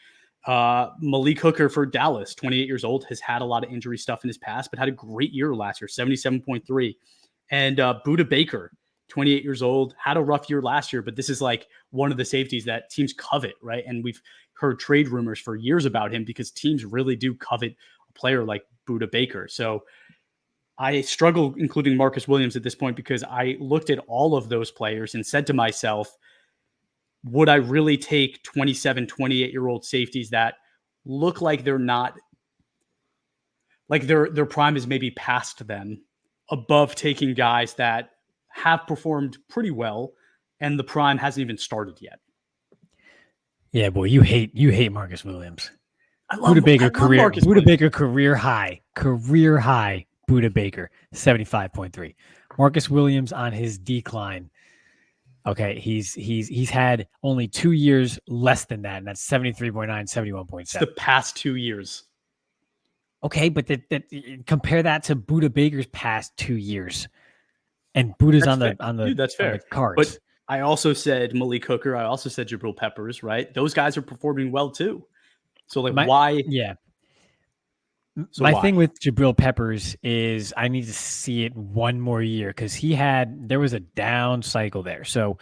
Malik Hooker for Dallas, 28 years old, has had a lot of injury stuff in his past, but had a great year last year, 77.3. And Budda Baker, 28 years old, had a rough year last year, but this is like one of the safeties that teams covet, right? And we've heard trade rumors for years about him because teams really do covet a player like Budda Baker. So I struggle including Marcus Williams at this point because I looked at all of those players and said to myself, would I really take 27, 28-year-old safeties that look like they're not, like their prime is maybe past them, above taking guys that have performed pretty well and the prime hasn't even started yet? Yeah, boy, you hate Marcus Williams. I love Budda Baker career high. Budda Baker 75.3. Marcus Williams on his decline. Okay, he's had only 2 years less than that, and that's 73.9, 71.7. It's the past 2 years. Okay, but compare that to Budda Baker's past 2 years, and Buddha's on the that's fair. On the cards. But I also said Malik Hooker. I also said Jabril Peppers. Right, those guys are performing well too. So why? Yeah. So my thing with Jabril Peppers is I need to see it one more year because there was a down cycle there. So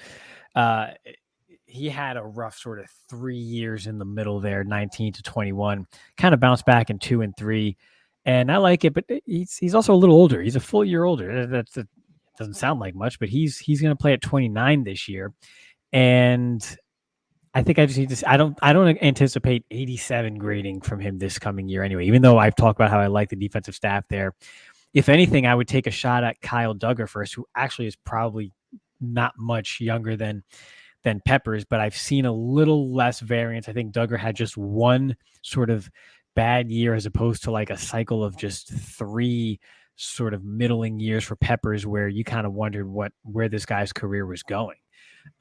he had a rough sort of 3 years in the middle there, 19 to 21, kind of bounced back in 2 and 3. And I like it, but he's also a little older. He's a full year older. That doesn't sound like much, but he's going to play at 29 this year. And I think I just need to. I don't anticipate 87 grading from him this coming year anyway. Even though I've talked about how I like the defensive staff there, if anything, I would take a shot at Kyle Duggar first, who actually is probably not much younger than Peppers, but I've seen a little less variance. I think Duggar had just one sort of bad year as opposed to like a cycle of just 3 sort of middling years for Peppers, where you kind of wondered where this guy's career was going.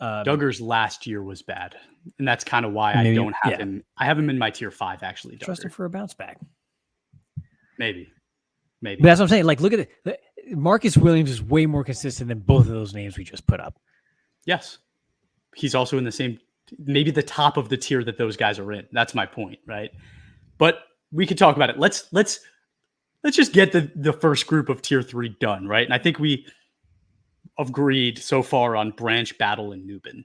Duggar's last year was bad, and that's kind of why I don't have him. I have him in my tier 5, actually. Trust him for a bounce back. Maybe. But that's what I'm saying. Like, look at it. Marcus Williams is way more consistent than both of those names we just put up. Yes. He's also in the same, maybe the top of the tier that those guys are in. That's my point, right? But we could talk about it. Let's just get the first group of tier 3 done, right? And I think we agreed so far on Branch, Battle, and Nubin.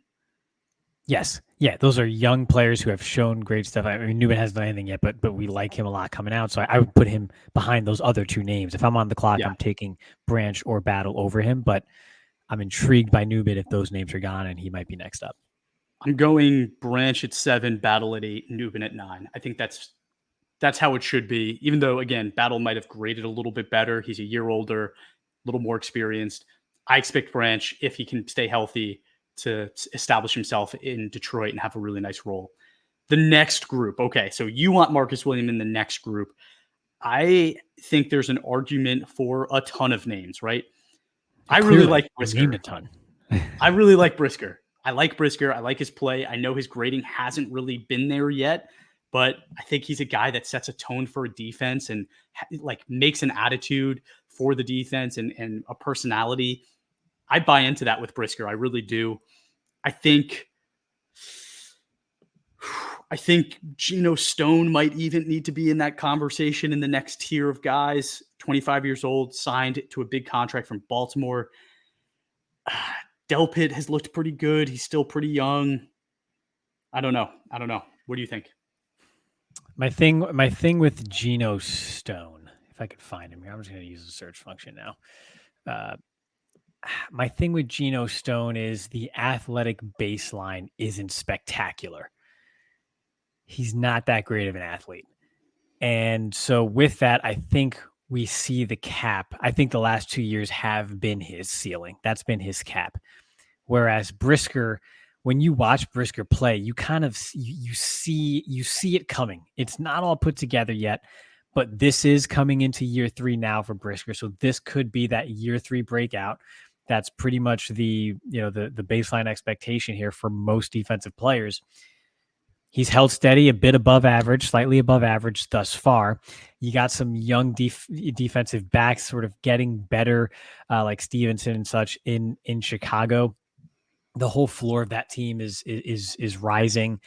Yes. Yeah, those are young players who have shown great stuff. I mean, Nubin hasn't done anything yet, but we like him a lot coming out. So I would put him behind those other 2 names. If I'm on the clock, I'm taking Branch or Battle over him, but I'm intrigued by Nubin if those names are gone, and he might be next up. I'm going Branch at 7, Battle at 8, Nubin at 9. I think that's how it should be, even though, again, Battle might have graded a little bit better. He's a year older, a little more experienced. I expect Branch, if he can stay healthy, to establish himself in Detroit and have a really nice role. The next group. Okay, so you want Marcus Williams in the next group. I think there's an argument for a ton of names, right? I really like Brisker. Named a ton. I really like Brisker. I like Brisker. I like his play. I know his grading hasn't really been there yet, but I think he's a guy that sets a tone for a defense and like makes an attitude for the defense and a personality. I buy into that with Brisker. I really do. I think Geno Stone might even need to be in that conversation in the next tier of guys. 25 years old, signed to a big contract from Baltimore. Delpit has looked pretty good. He's still pretty young. I don't know. What do you think? My thing with Geno Stone, if I could find him here, I'm just going to use the search function now. My thing with Geno Stone is the athletic baseline isn't spectacular. He's not that great of an athlete. And so with that, I think we see the cap. I think the last 2 years have been his ceiling. That's been his cap. Whereas Brisker, when you watch Brisker play, you kind of you see it coming. It's not all put together yet, but this is coming into year 3 now for Brisker. So this could be that year 3 breakout That's pretty much the baseline expectation here for most defensive players. He's held steady, a bit above average, slightly above average thus far. You got some young defensive backs sort of getting better, like Stevenson and such in Chicago. The whole floor of that team is rising,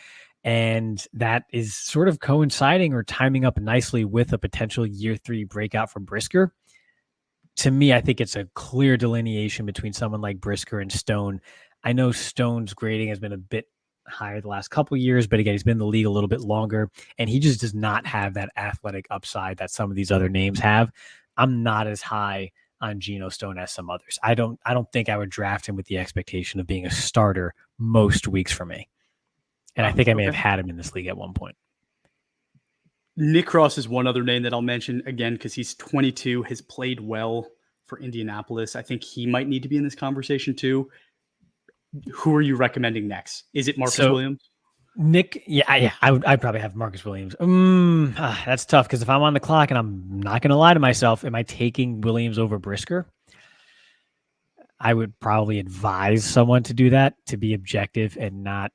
and that is sort of coinciding or timing up nicely with a potential year 3 breakout from Brisker. To me, I think it's a clear delineation between someone like Brisker and Stone. I know Stone's grading has been a bit higher the last couple of years, but again, he's been in the league a little bit longer, and he just does not have that athletic upside that some of these other names have. I'm not as high on Geno Stone as some others. I don't think I would draft him with the expectation of being a starter most weeks for me. And I think I may have had him in this league at one point. Nick Cross is one other name that I'll mention again because he's 22, has played well for Indianapolis. I think he might need to be in this conversation too. Who are you recommending next? Is it Marcus Williams? Nick, I'd probably have Marcus Williams. That's tough because if I'm on the clock, and I'm not going to lie to myself, am I taking Williams over Brisker? I would probably advise someone to do that, to be objective and not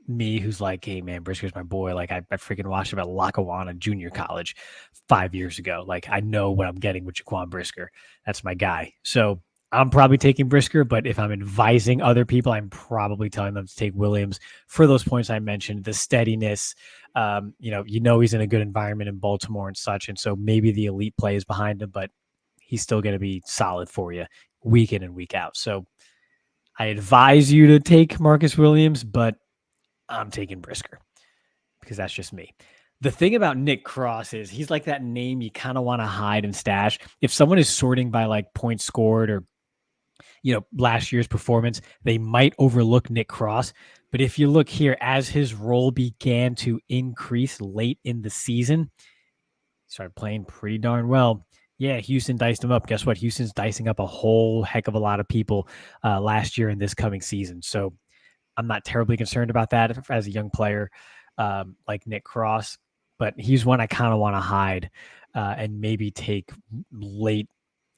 me, who's like, hey man, Brisker's my boy. Like I freaking watched him at Lackawanna Junior College 5 years ago. Like I know what I'm getting with Jaquan Brisker. That's my guy. So I'm probably taking Brisker, but if I'm advising other people, I'm probably telling them to take Williams for those points I mentioned, the steadiness. He's in a good environment in Baltimore and such, and so maybe the elite play is behind him, but he's still going to be solid for you week in and week out. So I advise you to take Marcus Williams, but I'm taking Brisker because that's just me. The thing about Nick Cross is he's like that name you kind of want to hide and stash. If someone is sorting by like points scored or, last year's performance, they might overlook Nick Cross. But if you look here, as his role began to increase late in the season, he started playing pretty darn well. Yeah, Houston diced him up. Guess what? Houston's dicing up a whole heck of a lot of people last year and this coming season. So I'm not terribly concerned about that as a young player like Nick Cross, but he's one I kind of want to hide and maybe take late,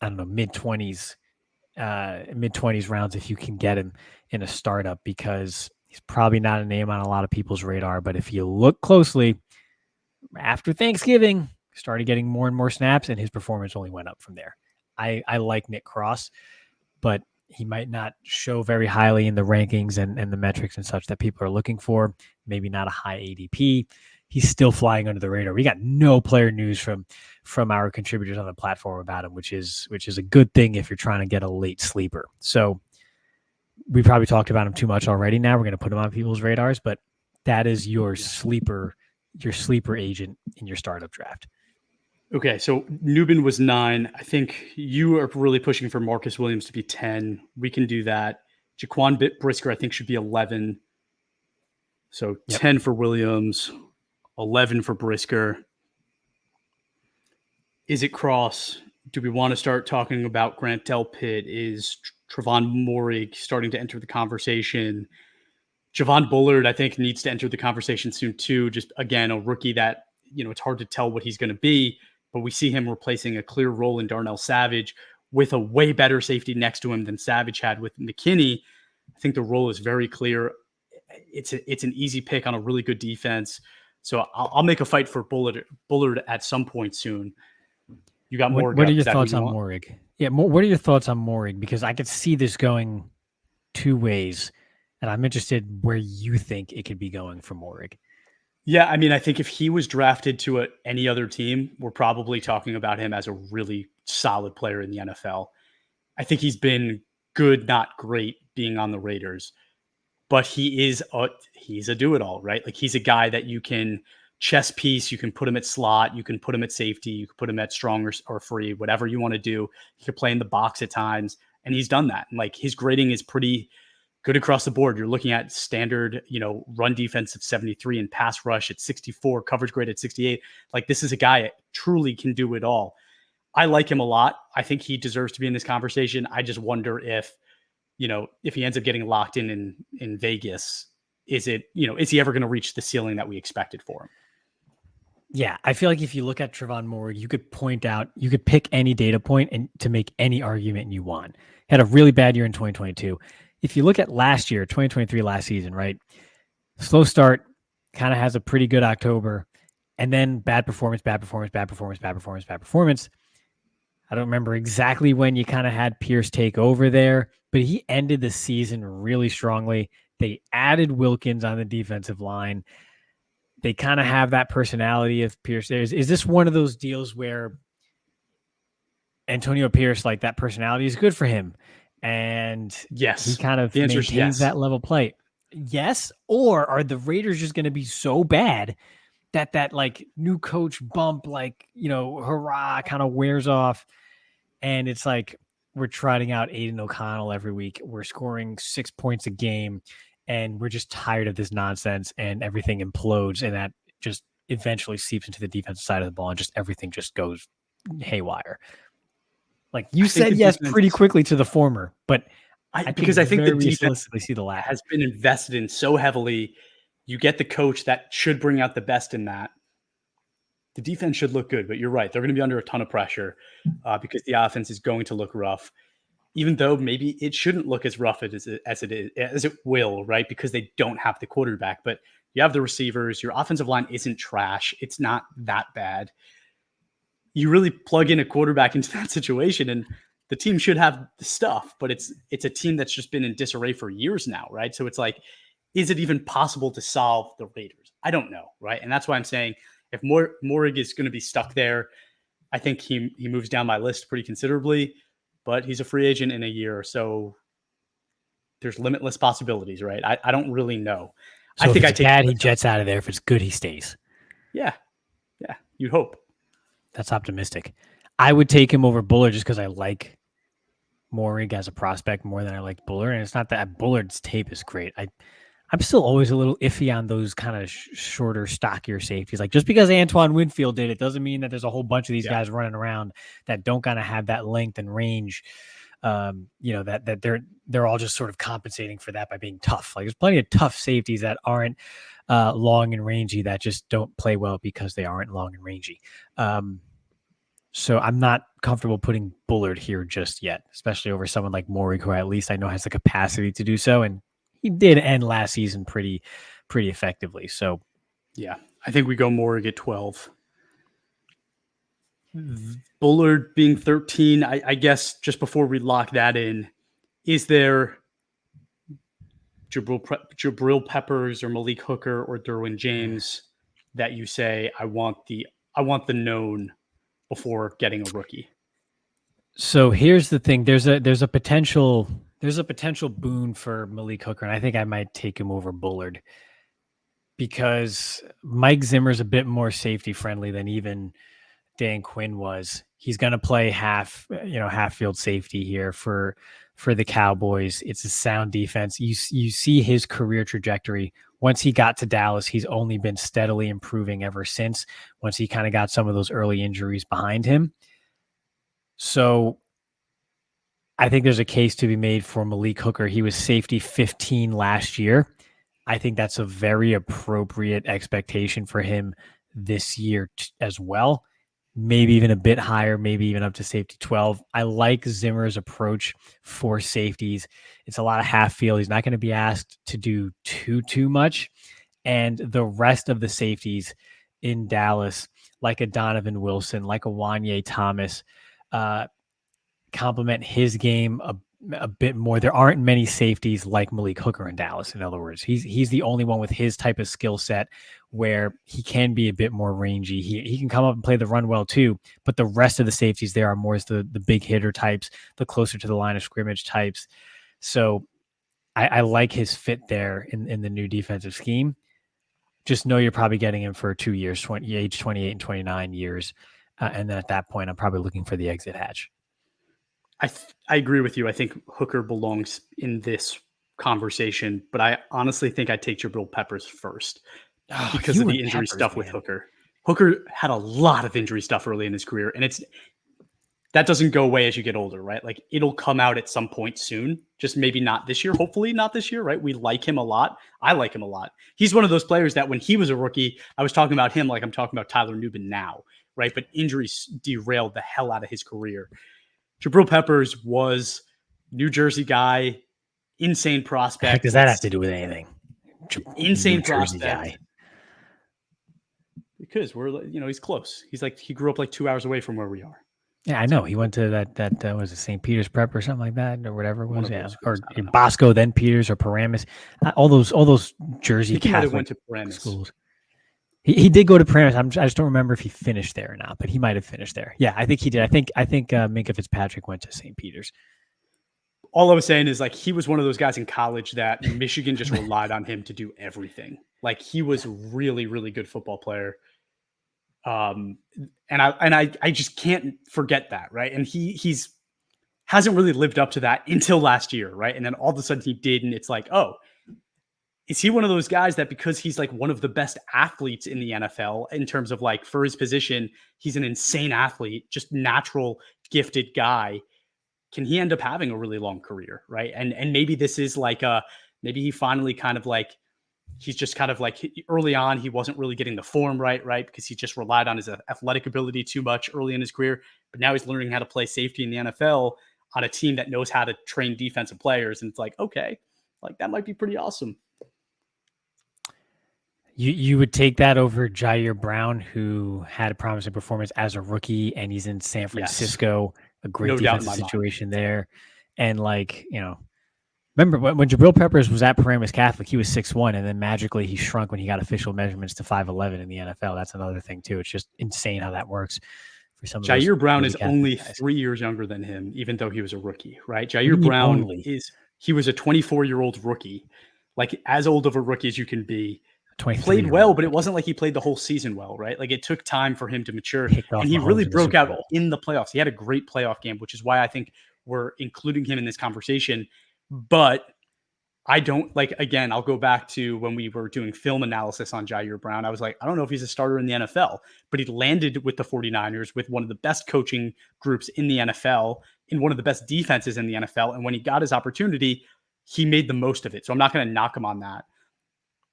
mid-20s rounds if you can get him in a startup, because he's probably not a name on a lot of people's radar. But if you look closely, after Thanksgiving, started getting more and more snaps, and his performance only went up from there. I like Nick Cross, but he might not show very highly in the rankings and the metrics and such that people are looking for. Maybe not a high ADP. He's still flying under the radar. We got no player news from our contributors on the platform about him, which is a good thing if you're trying to get a late sleeper. So we probably talked about him too much already. Now we're going to put him on people's radars, but that is your sleeper agent in your startup draft. Okay, so Newbin was 9. I think you are really pushing for Marcus Williams to be 10. We can do that. Jaquan Brisker, I think, should be 11. So 10 for Williams, 11 for Brisker. Is it Cross? Do we want to start talking about Grant Delpit? Is Trevon Moehrig starting to enter the conversation? Javon Bullard, I think, needs to enter the conversation soon too. Just, again, a rookie that, it's hard to tell what he's going to be. But we see him replacing a clear role in Darnell Savage with a way better safety next to him than Savage had with McKinney. I think the role is very clear. It's an easy pick on a really good defense. So I'll make a fight for Bullard at some point soon. You got Moehrig. What are your thoughts on Moehrig? Yeah, what are your thoughts on Moehrig? Because I could see this going two ways, and I'm interested where you think it could be going for Moehrig. Yeah, I mean, I think if he was drafted to any other team, we're probably talking about him as a really solid player in the NFL. I think he's been good, not great, being on the Raiders, but he's a do-it-all, right? Like he's a guy that you can chess piece, you can put him at slot, you can put him at safety, you can put him at strong or free, whatever you want to do. He could play in the box at times, and he's done that. And like his grading is pretty good across the board. You're looking at standard, run defense of 73 and pass rush at 64, coverage grade at 68. Like this is a guy that truly can do it all. I like him a lot. I think he deserves to be in this conversation. I just wonder if he ends up getting locked in Vegas, is he ever going to reach the ceiling that we expected for him? Yeah, I feel like if you look at Trevon Moehrig, you could pick any data point and to make any argument you want. had a really bad year in 2022. If you look at last year, 2023, last season, right? Slow start, kind of has a pretty good October, and then bad performance, bad performance, bad performance, bad performance, bad performance. I don't remember exactly when you kind of had Pierce take over there, but he ended the season really strongly. They added Wilkins on the defensive line. They kind of have that personality of Pierce. Is this one of those deals where Antonio Pierce, like that personality is good for him and he Yes. kind of The answer is maintains yes. that level play? Yes. Or are the Raiders just going to be so bad that like new coach bump, like, hurrah, kind of wears off? And it's like we're trotting out Aiden O'Connell every week. We're scoring 6 points a game, and we're just tired of this nonsense, and everything implodes, and that just eventually seeps into the defensive side of the ball, and just everything just goes haywire. Like you I think said, the yes, defense pretty quickly to the former, but I because could I think the very defense realistically see the latter. has been invested in so heavily. You get the coach that should bring out the best in that. The defense should look good, but you're right. They're going to be under a ton of pressure because the offense is going to look rough, even though maybe it shouldn't look as rough as it will, right? Because they don't have the quarterback, but you have the receivers. Your offensive line isn't trash. It's not that bad. You really plug in a quarterback into that situation, and the team should have the stuff. But it's a team that's just been in disarray for years now, right? So it's like, is it even possible to solve the Raiders? I don't know, right? And that's why I'm saying if Morig is going to be stuck there, I think he moves down my list pretty considerably. But he's a free agent in a year, so there's limitless possibilities, right? I don't really know. I So if think I it's take bad, he Tua. jets out of there. If it's good, he stays. Yeah, yeah. You'd hope. That's optimistic. I would take him over Bullard just because I like Morig as a prospect more than I like Bullard. And it's not that Bullard's tape is great. I'm still always a little iffy on those kind of shorter, stockier safeties. Like just because Antoine Winfield did it doesn't mean that there's a whole bunch of these Yeah, guys running around that don't kind of have that length and range. That they're all just sort of compensating for that by being tough. Like there's plenty of tough safeties that aren't long and rangy that just don't play well because they aren't long and rangy. So I'm not comfortable putting Bullard here just yet, especially over someone like Morig, who at least I know has the capacity to do so. And he did end last season pretty effectively. So yeah. I think we go Morig at 12. Bullard being 13, I guess just before we lock that in, is there Jabril Peppers or Malik Hooker or Derwin James that you say I want the known before getting a rookie? So here's the thing. There's a potential boon for Malik Hooker, and I think I might take him over Bullard because Mike Zimmer's a bit more safety friendly than even Dan Quinn was. He's going to play half field safety here for the Cowboys. It's a sound defense. You see his career trajectory. Once he got to Dallas, he's only been steadily improving ever since. Once he kind of got some of those early injuries behind him. So I think there's a case to be made for Malik Hooker. He was safety 15 last year. I think that's a very appropriate expectation for him this year as well. Maybe even a bit higher, maybe even up to safety 12. I like Zimmer's approach for safeties. It's a lot of half field. He's not going to be asked to do too much. And the rest of the safeties in Dallas, like a Donovan Wilson, like a Wanye Thomas, complement his game a bit more. There aren't many safeties like Malik Hooker in Dallas. In other words, he's the only one with his type of skill set where he can be a bit more rangy. He can come up and play the run well too, but the rest of the safeties there are more as the big hitter types, the closer to the line of scrimmage types. So I like his fit there in the new defensive scheme. Just know you're probably getting him for 2 years, age 28 and 29 years. And then at that point, I'm probably looking for the exit hatch. I agree with you. I think Hooker belongs in this conversation, but I honestly think I'd take Jabril Peppers first because of the injury stuff with Hooker. Hooker had a lot of injury stuff early in his career, and that doesn't go away as you get older, right? Like it'll come out at some point soon, just maybe not this year, hopefully not this year, right? We like him a lot. I like him a lot. He's one of those players that when he was a rookie, I was talking about him like I'm talking about Tyler Nubin now, right? But injuries derailed the hell out of his career. Jabril Peppers was New Jersey guy, insane The heck prospect. does that have to do with anything? New Insane Jersey prospect. guy. Because he's close. He grew up like 2 hours away from where we are. Yeah, I know. He went to that was it St. Peter's Prep or something like that, or whatever it One was. of Yeah, those schools. or I don't know. Bosco, then Peters or Paramus. All those I Jersey think he might have Catholic went to Paramus. schools. He did go to Paramus. I just don't remember if he finished there or not, but he might have finished there. Yeah, I think he did. I think Minka Fitzpatrick went to St. Peter's. All I was saying is like he was one of those guys in college that Michigan just relied on him to do everything. Like he was a really, really good football player. And I just can't forget that, right? And he's hasn't really lived up to that until last year, right? And then all of a sudden he did, and it's like, oh, is he one of those guys that because he's like one of the best athletes in the NFL in terms of like for his position, he's an insane athlete, just natural gifted guy. Can he end up having a really long career, right? And maybe this is like maybe he finally kind of like he's just kind of like early on he wasn't really getting the form right because he just relied on his athletic ability too much early in his career, but now he's learning how to play safety in the NFL on a team that knows how to train defensive players, and it's like, okay, like that might be pretty awesome. You would take that over Jair Brown, who had a promising performance as a rookie, and he's in San Francisco, a great defensive situation there. And like, remember when Jabril Peppers was at Paramus Catholic, he was 6'1", and then magically he shrunk when he got official measurements to 5'11" in the NFL. That's another thing too. It's just insane how that works for some of those. Jair Brown is only 3 years younger than him, even though he was a rookie, right? Jair Brown he was a 24-year-old rookie, like as old of a rookie as you can be. Played well, but it wasn't like he played the whole season well, right? Like it took time for him to mature, and he really broke out in the playoffs. He had a great playoff game, which is why I think we're including him in this conversation. But I don't like, again, I'll go back to when we were doing film analysis on Jair Brown. I was like, I don't know if he's a starter in the NFL, but he landed with the 49ers with one of the best coaching groups in the NFL, in one of the best defenses in the NFL. And when he got his opportunity, he made the most of it. So I'm not going to knock him on that.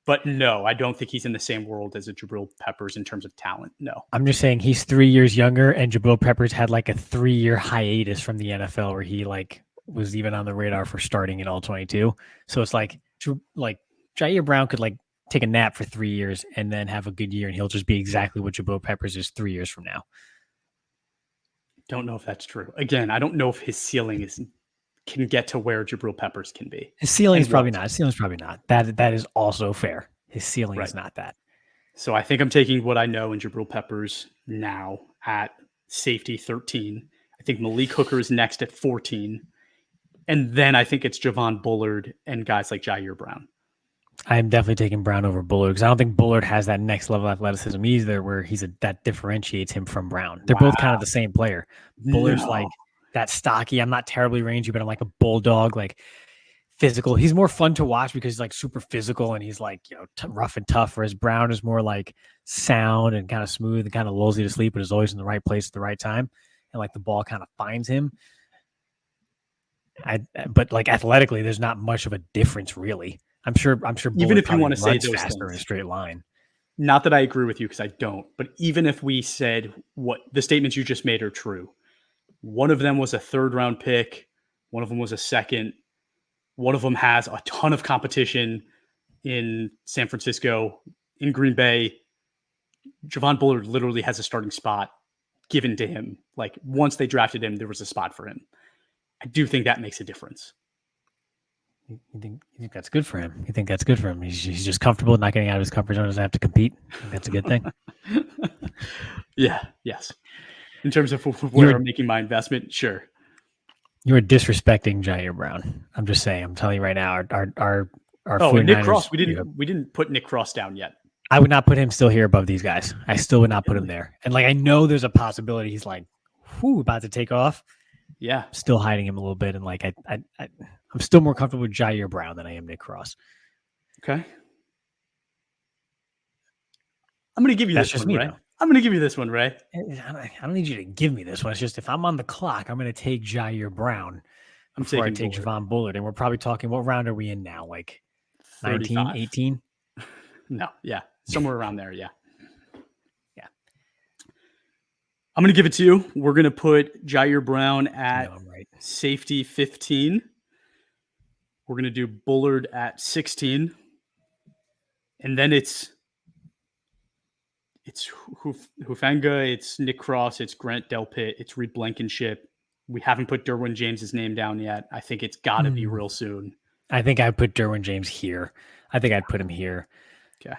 But no, I don't think he's in the same world as a Jabril Peppers in terms of talent. No. I'm just saying he's 3 years younger, and Jabril Peppers had like a 3-year hiatus from the NFL where he like was even on the radar for starting in all 22. So it's like Jair Brown could like take a nap for 3 years and then have a good year, and he'll just be exactly what Jabril Peppers is 3 years from now. Don't know if that's true. Again, I don't know if his ceiling can get to where Jabril Peppers can be. His ceiling is probably not. His ceiling is probably not. That is also fair. His ceiling is not that. So I think I'm taking what I know in Jabril Peppers now at safety 13. I think Malik Hooker is next at 14. And then I think it's Javon Bullard and guys like Jair Brown. I'm definitely taking Brown over Bullard because I don't think Bullard has that next level athleticism either where that differentiates him from Brown. They're both kind of the same player. Bullard's like that stocky. I'm not terribly rangy, but I'm like a bulldog, like physical. He's more fun to watch because he's like super physical and he's like, rough and tough, whereas Brown is more like sound and kind of smooth and kind of lulls you to sleep, but is always in the right place at the right time. And like the ball kind of finds him. But like athletically, there's not much of a difference really. I'm sure. Bullard even if you want to say those faster things in a straight line. Not that I agree with you because I don't, but even if we said what the statements you just made are true, one of them was a 3rd round pick, one of them was a 2nd, one of them has a ton of competition in San Francisco, in Green Bay. Javon Bullard literally has a starting spot given to him. Like once they drafted him, there was a spot for him. I do think that makes a difference. You think that's good for him? You think that's good for him? He's just comfortable not getting out of his comfort zone, doesn't have to compete. I think that's a good thing. Yes. In terms of where I'm making my investment, sure. You were disrespecting Jair Brown. I'm just saying. I'm telling you right now. Our and Nick Cross. We didn't put Nick Cross down yet. I would not put him still here above these guys. I still would not put him there. And like I know there's a possibility he's like, about to take off. Yeah, still hiding him a little bit, and like I'm still more comfortable with Jair Brown than I am Nick Cross. Okay, I'm going to give you this one, Ray. I'm going to give you this one, Ray. I don't need you to give me this one. It's just if I'm on the clock, I'm going to take Jair Brown before I take Javon Bullard. And we're probably talking, what round are we in now? Like 19, 18? No, yeah, somewhere around there, yeah. I'm going to give it to you. We're going to put Jair Brown I at know I'm right. safety 15. We're going to do Bullard at 16. And then it's Hufanga, it's Nick Cross, it's Grant Delpit, it's Reed Blankenship. We haven't put Derwin James's name down yet. I think it's got to be real soon. I think I'd put Derwin James here. I think I'd put him here. Okay.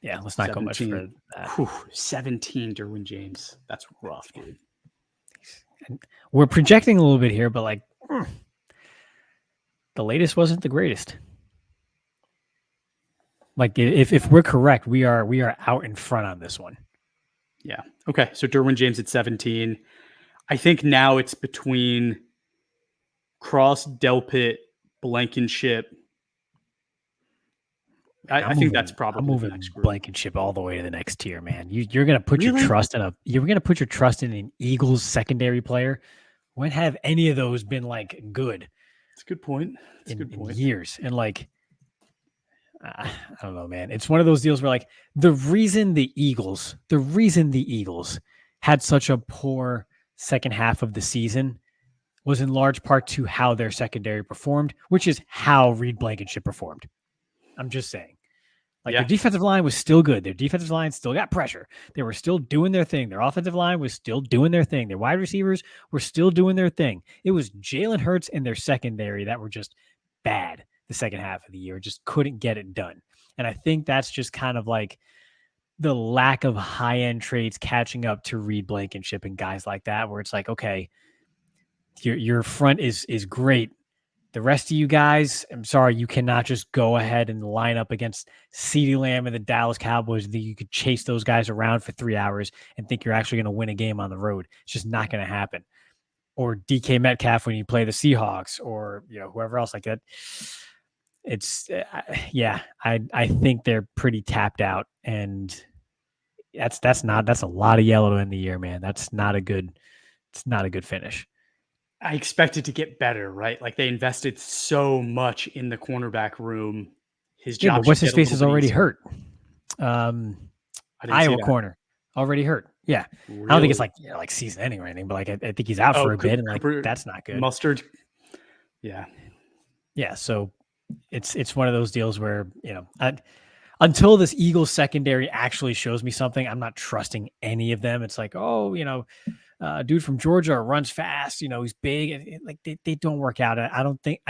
Yeah, let's not go much further than that. 17 Derwin James. That's rough, dude. And we're projecting a little bit here, but like the latest wasn't the greatest. Like if we're correct, we are out in front on this one. Yeah. Okay. So Derwin James at 17. I think now it's between Cross, Delpit, Blankenship. I think that's probably I'm moving the next group. Blankenship all the way to the next tier, man. You're gonna put your trust in an Eagles secondary player. When have any of those been like good? That's a good point. In years. And like, I don't know, man. It's one of those deals where like the reason the Eagles had such a poor second half of the season was in large part to how their secondary performed, which is how Reed Blankenship performed. I'm just saying. Like their defensive line was still good. Their defensive line still got pressure. They were still doing their thing. Their offensive line was still doing their thing. Their wide receivers were still doing their thing. It was Jalen Hurts and their secondary that were just bad the second half of the year, just couldn't get it done. And I think that's just kind of like the lack of high-end trades catching up to Reed Blankenship and guys like that, where it's like, okay, your front is great. The rest of you guys, I'm sorry, you cannot just go ahead and line up against CeeDee Lamb and the Dallas Cowboys. That you could chase those guys around for 3 hours and think you're actually going to win a game on the road. It's just not going to happen. Or DK Metcalf when you play the Seahawks, or whoever else like that. It's I think they're pretty tapped out, and that's a lot of yellow to end the year, man. It's not a good finish. I expect it to get better, right? Like they invested so much in the cornerback room. His job. But what's his face is already hurt. Iowa corner already hurt. Yeah, really? I don't think it's like season ending or anything, but like I think he's out for a bit, and like that's not good. Mustard. Yeah. So it's one of those deals where until this Eagles secondary actually shows me something, I'm not trusting any of them. It's like, dude from Georgia runs fast, he's big. Like they don't work out. I don't think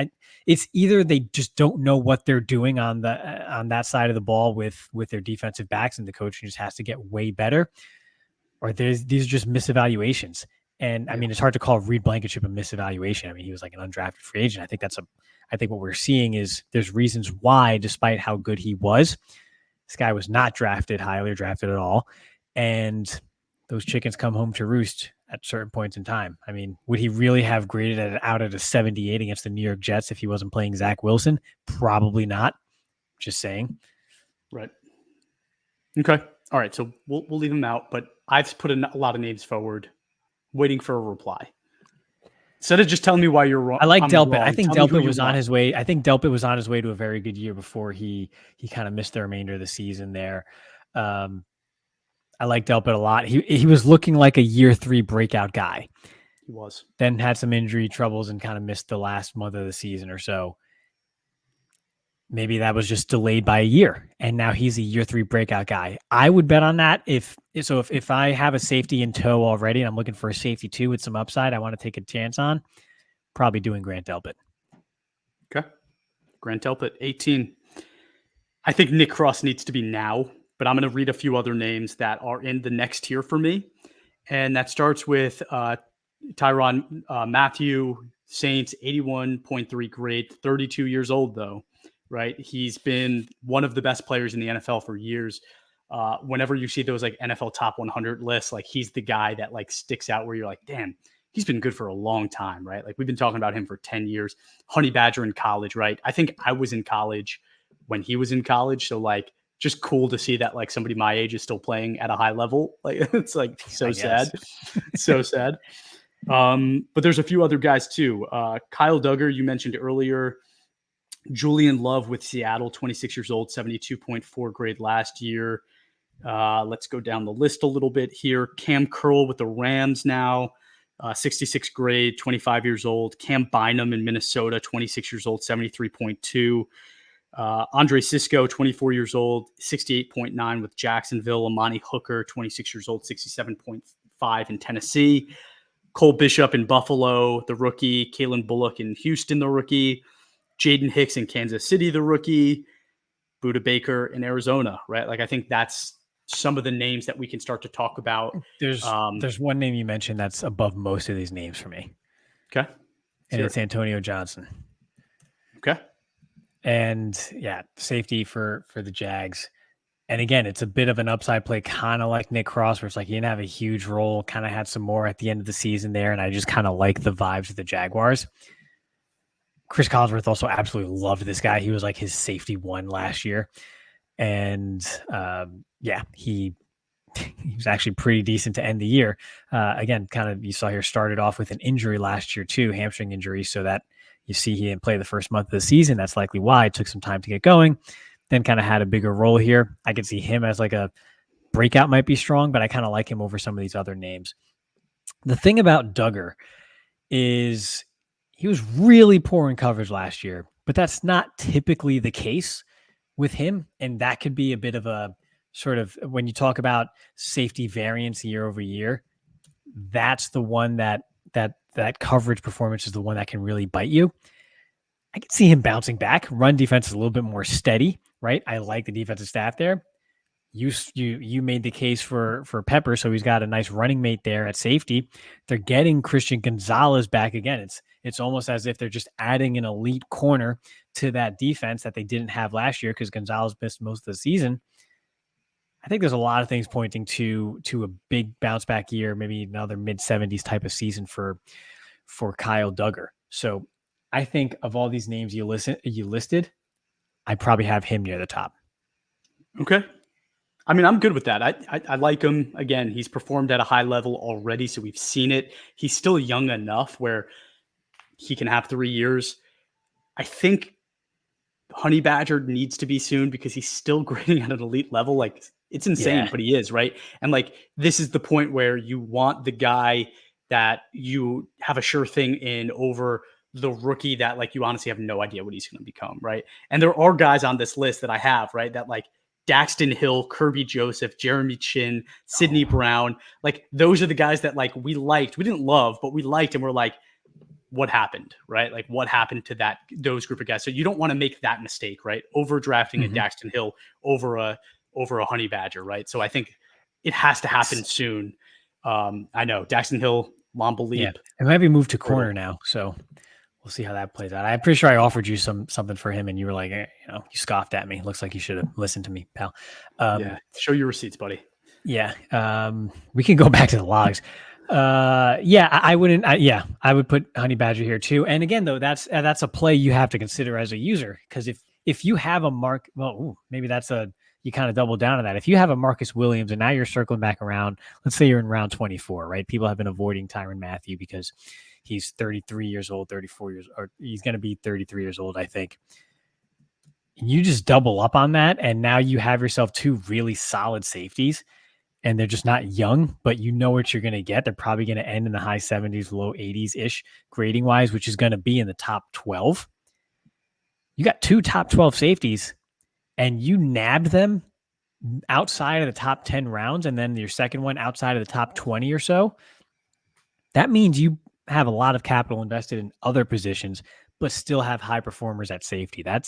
it's either they just don't know what they're doing on that side of the ball with their defensive backs, and the coaching just has to get way better, or these are just misevaluations. And I mean, it's hard to call Reed Blankenship a misevaluation. I mean, he was like an undrafted free agent. I think what we're seeing is there's reasons why, despite how good he was, this guy was not drafted highly or drafted at all. And those chickens come home to roost at certain points in time. I mean, would he really have graded it out at a 78 against the New York Jets if he wasn't playing Zach Wilson? Probably not. Just saying. Right. Okay. All right. So we'll leave him out, but I've put a lot of names forward, waiting for a reply. Instead of just telling me why you're wrong. I like Delpit. I think Delpit was on his way. I think Delpit was on his way to a very good year before he kind of missed the remainder of the season there. I like Delpit a lot. He was looking like a year 3 breakout guy. He was. Then had some injury troubles and kind of missed the last month of the season or so. Maybe that was just delayed by a year, and now he's a year 3 breakout guy. I would bet on that. If I have a safety in tow already and I'm looking for a safety 2 with some upside, I want to take a chance on, probably doing Grant Delpit. Okay. Grant Delpit, 18. I think Nick Cross needs to be now, but I'm going to read a few other names that are in the next tier for me. And that starts with Tyrann Mathieu, Saints, 81.3 grade, 32 years old though. Right. He's been one of the best players in the NFL for years. Whenever you see those like NFL top 100 lists, like he's the guy that like sticks out where you're like, damn, he's been good for a long time. Right. Like we've been talking about him for 10 years. Honey Badger in college. Right. I think I was in college when he was in college. So like just cool to see that like somebody my age is still playing at a high level. Like it's like so sad. So sad. But there's a few other guys too. Kyle Duggar, you mentioned earlier. Julian Love with Seattle, 26 years old, 72.4 grade last year. Let's go down the list a little bit here. Cam Curl with the Rams now, 66 grade, 25 years old. Cam Bynum in Minnesota, 26 years old, 73.2. Andre Cisco, 24 years old, 68.9 with Jacksonville. Amani Hooker, 26 years old, 67.5 in Tennessee. Cole Bishop in Buffalo, the rookie. Kalen Bullock in Houston, the rookie. Jaden Hicks in Kansas City, the rookie. Buda Baker in Arizona, right? Like, I think that's some of the names that we can start to talk about. There's one name you mentioned that's above most of these names for me, Okay. and it's Antonio Johnson. Okay. And yeah, safety for the Jags. And again, it's a bit of an upside play, kind of like Nick Cross, where it's like he didn't have a huge role, kind of had some more at the end of the season there. And I just kind of like the vibes of the Jaguars. Chris Collinsworth also absolutely loved this guy. He was like his safety one last year. And yeah, he was actually pretty decent to end the year. Again, kind of you saw here started off with an injury last year too, hamstring injury. So that you see he didn't play the first month of the season. That's likely why it took some time to get going. Then kind of had a bigger role here. I could see him as like a breakout might be strong, but I kind of like him over some of these other names. The thing about Duggar is he was really poor in coverage last year, but that's not typically the case with him. And that could be a bit of a sort of, when you talk about safety variance year over year, that's the one that coverage performance is the one that can really bite you. I can see him bouncing back. Run defense is a little bit more steady, right? I like the defensive staff there. You made the case for Pepper, so he's got a nice running mate there at safety. They're getting Christian Gonzalez back again. It's almost as if they're just adding an elite corner to that defense that they didn't have last year because Gonzalez missed most of the season. I think there's a lot of things pointing to a big bounce back year, maybe another mid-70s type of season for Kyle Duggar. So I think of all these names you listed, I probably have him near the top. Okay. I mean, I'm good with that. I like him. Again, he's performed at a high level already, so we've seen it. He's still young enough where he can have 3 years. I think Honey Badger needs to be soon because he's still grading at an elite level. Like, it's insane, but he is, right? And like, this is the point where you want the guy that you have a sure thing in over the rookie that like you honestly have no idea what he's going to become, right? And there are guys on this list that I have, right, that like Daxton Hill, Kirby Joseph, Jeremy Chin, Sidney Brown, like those are the guys that like we liked. We didn't love, but we liked, and we're like, what happened, right? Like what happened to those group of guys? So you don't want to make that mistake, right? Overdrafting a Daxton Hill over a Honey Badger, right? So I think it has to happen soon. I know Daxton Hill, Lomba Leap. Yeah, it might be moved to corner now, so we'll see how that plays out. I'm pretty sure I offered you something for him, and you were like, you scoffed at me. Looks like you should have listened to me, pal. Yeah, show your receipts, buddy. Yeah, we can go back to the logs. Yeah, I wouldn't. I would put Honey Badger here too. And again, though, that's a play you have to consider as a user, because if you have a maybe you kind of double down on that. If you have a Marcus Williams and now you're circling back around, let's say you're in round 24, right? People have been avoiding Tyrann Mathieu because he's 33 years old, 34 years, or he's going to be 33 years old, I think. You just double up on that, and now you have yourself two really solid safeties, and they're just not young, but you know what you're going to get. They're probably going to end in the high 70s, low 80s-ish grading-wise, which is going to be in the top 12. You got two top 12 safeties, and you nabbed them outside of the top 10 rounds, and then your second one outside of the top 20 or so. That means you have a lot of capital invested in other positions, but still have high performers at safety. That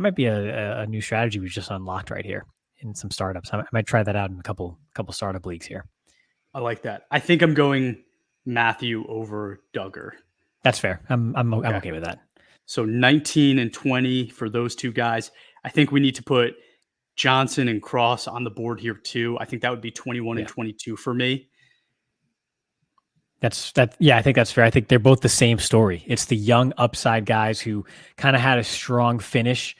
might be a new strategy we just unlocked right here in some startups. I might try that out in a couple startup leagues here. I like that. I think I'm going Mathieu over Duggar. That's fair. I'm okay with that. So 19 and 20 for those two guys. I think we need to put Johnson and Cross on the board here too. I think that would be 21 and 22 for me. Yeah, I think that's fair. I think they're both the same story. It's the young upside guys who kind of had a strong finish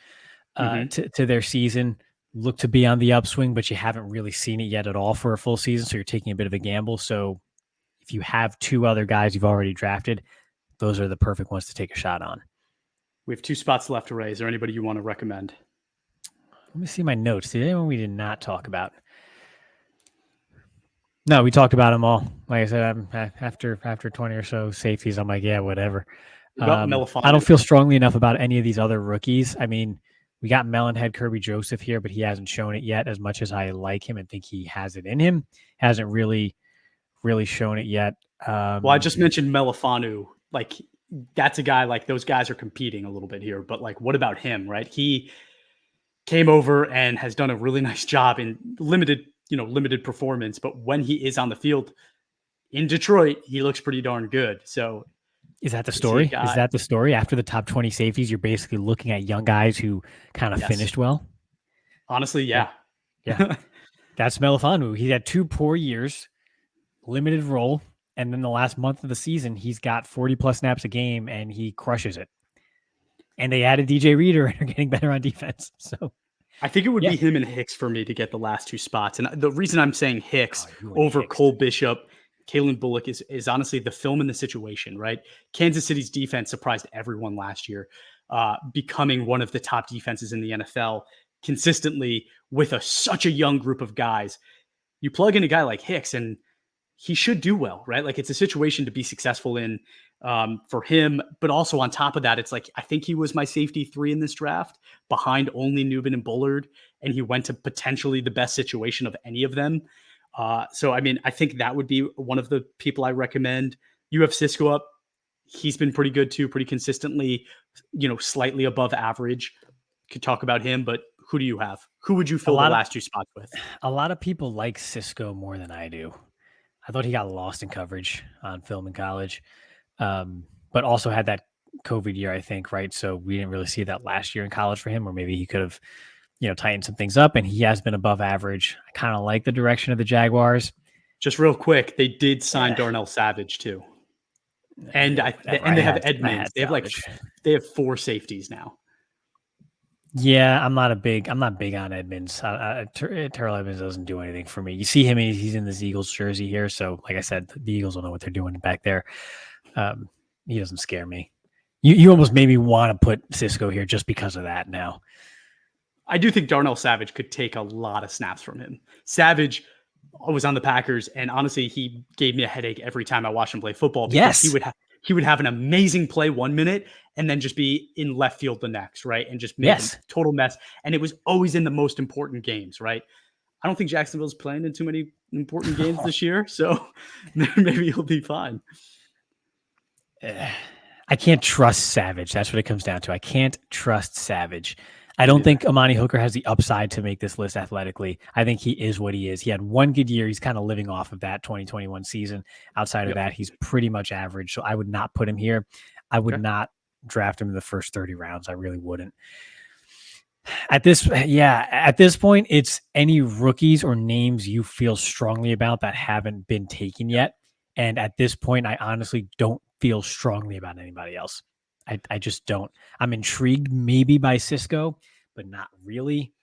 to their season, look to be on the upswing, but you haven't really seen it yet at all for a full season. So you're taking a bit of a gamble. So if you have two other guys you've already drafted, those are the perfect ones to take a shot on. We have 2 spots left, Ray. Is there anybody you want to recommend? Let me see my notes. Did anyone we did not talk about? No, we talked about them all. Like I said, after 20 or so safeties, I'm like, yeah, whatever. What about I don't Melifanu? feel strongly enough about any of these other rookies. I mean, we got Melonhead Kirby Joseph here, but he hasn't shown it yet. As much as I like him and think he has it in him, hasn't really shown it yet. Well, I just mentioned Melifanu. Like, that's a guy, like, those guys are competing a little bit here. But, like, what about him, right? He came over and has done a really nice job in limited performance. But when he is on the field in Detroit, he looks pretty darn good. So Is that the is he a story? Is guy? that the story? After the top 20 safeties, you're basically looking at young guys who kind of Yes. finished well. Honestly, Yeah, yeah. yeah. That's Melifanu. He had 2 poor years, limited role, and then the last month of the season, he's got 40 plus snaps a game and he crushes it. And they added DJ Reader and are getting better on defense. So I think it would yeah. be him and Hicks for me to get the last two spots. And the reason I'm saying Hicks Oh, you and over Hicks. Cole Bishop, Kalen Bullock is honestly the film in the situation, right? Kansas City's defense surprised everyone last year, becoming one of the top defenses in the NFL consistently with such a young group of guys. You plug in a guy like Hicks, and he should do well, right? Like, it's a situation to be successful in, for him. But also on top of that, it's like, I think he was my safety 3 in this draft behind only Newman and Bullard. And he went to potentially the best situation of any of them. So, I mean, I think that would be one of the people I recommend. You have Cisco up. He's been pretty good too, pretty consistently, slightly above average. Could talk about him, but who do you have? Who would you A fill the lot of last two spots with? a lot of people like Cisco more than I do. I thought he got lost in coverage on film in college, but also had that COVID year, I think, right? So we didn't really see that last year in college for him, or maybe he could have, tightened some things up, and he has been above average. I kind of like the direction of the Jaguars. Just real quick, they did sign Eh, Darnell Savage too. And whatever. they have I Edmonds. had They have Salvage. they have 4 safeties now. Yeah, I'm not big on Edmonds. Terrell Edmonds doesn't do anything for me. You see him, he's in this Eagles jersey here. So, like I said, the Eagles don't know what they're doing back there. Um, he doesn't scare me. You almost made me want to put Cisco here just because of that now. I do think Darnell Savage could take a lot of snaps from him. Savage was on the Packers, and honestly, he gave me a headache every time I watched him play football because Yes. he would have an amazing play 1 minute and then just be in left field the next, right? And just make a total mess. And it was always in the most important games, right? I don't think Jacksonville's playing in too many important games this year, so maybe he'll be fine. I can't trust Savage. That's what it comes down to. I can't trust Savage. I don't think Amani Hooker has the upside to make this list athletically. I think he is what he is. He had one good year. He's kind of living off of that 2021 season. Outside of that, he's pretty much average. So I would not put him here. I would not draft him in the first 30 rounds. I really wouldn't. At this point, it's any rookies or names you feel strongly about that haven't been taken yet. And at this point, I honestly don't feel strongly about anybody else. I just don't. I'm intrigued maybe by Cisco, but not really.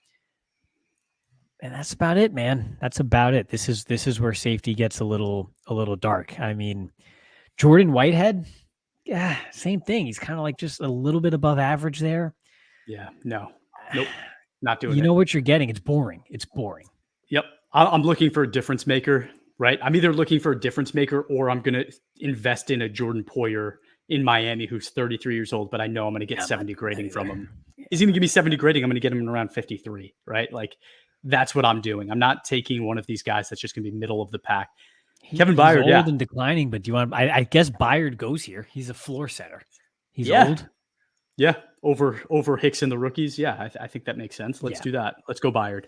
And that's about it, man. That's about it. This is where safety gets a little dark. I mean, Jordan Whitehead, yeah, same thing. He's kind of like just a little bit above average there. Yeah, nope, not doing it. You know what you're getting. It's boring. Yep. I'm looking for a difference maker, right? I'm either looking for a difference maker or I'm going to invest in a Jordan Poyer in Miami who's 33 years old, but I know I'm going to get 70 grading from him. He's going to give me 70 grading. I'm going to get him in around 53, right? Like, that's what I'm doing. I'm not taking one of these guys that's just going to be middle of the pack. Kevin Byard, old and declining, but do you want? I guess Byard goes here. He's a floor setter. He's old. Yeah, over Hicks and the rookies. Yeah, I think that makes sense. Let's do that. Let's go Byard.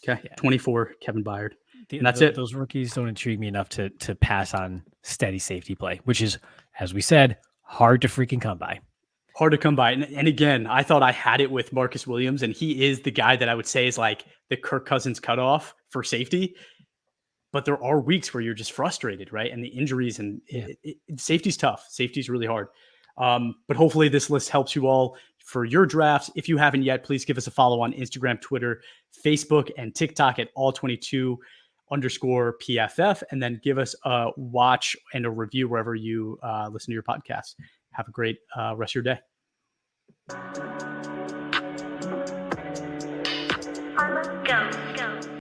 Okay, 24, Kevin Byard. And that's it. Those rookies don't intrigue me enough to pass on steady safety play, which is, as we said, hard to freaking come by. Hard to come by. And again, I thought I had it with Marcus Williams, and he is the guy that I would say is like the Kirk Cousins cutoff for safety. But there are weeks where you're just frustrated, right? And the injuries and safety's tough. Safety's really hard. But hopefully this list helps you all for your drafts. If you haven't yet, please give us a follow on Instagram, Twitter, Facebook, and TikTok at all22_PFF. And then give us a watch and a review wherever you listen to your podcast. Have a great rest of your day. I'm a ghost.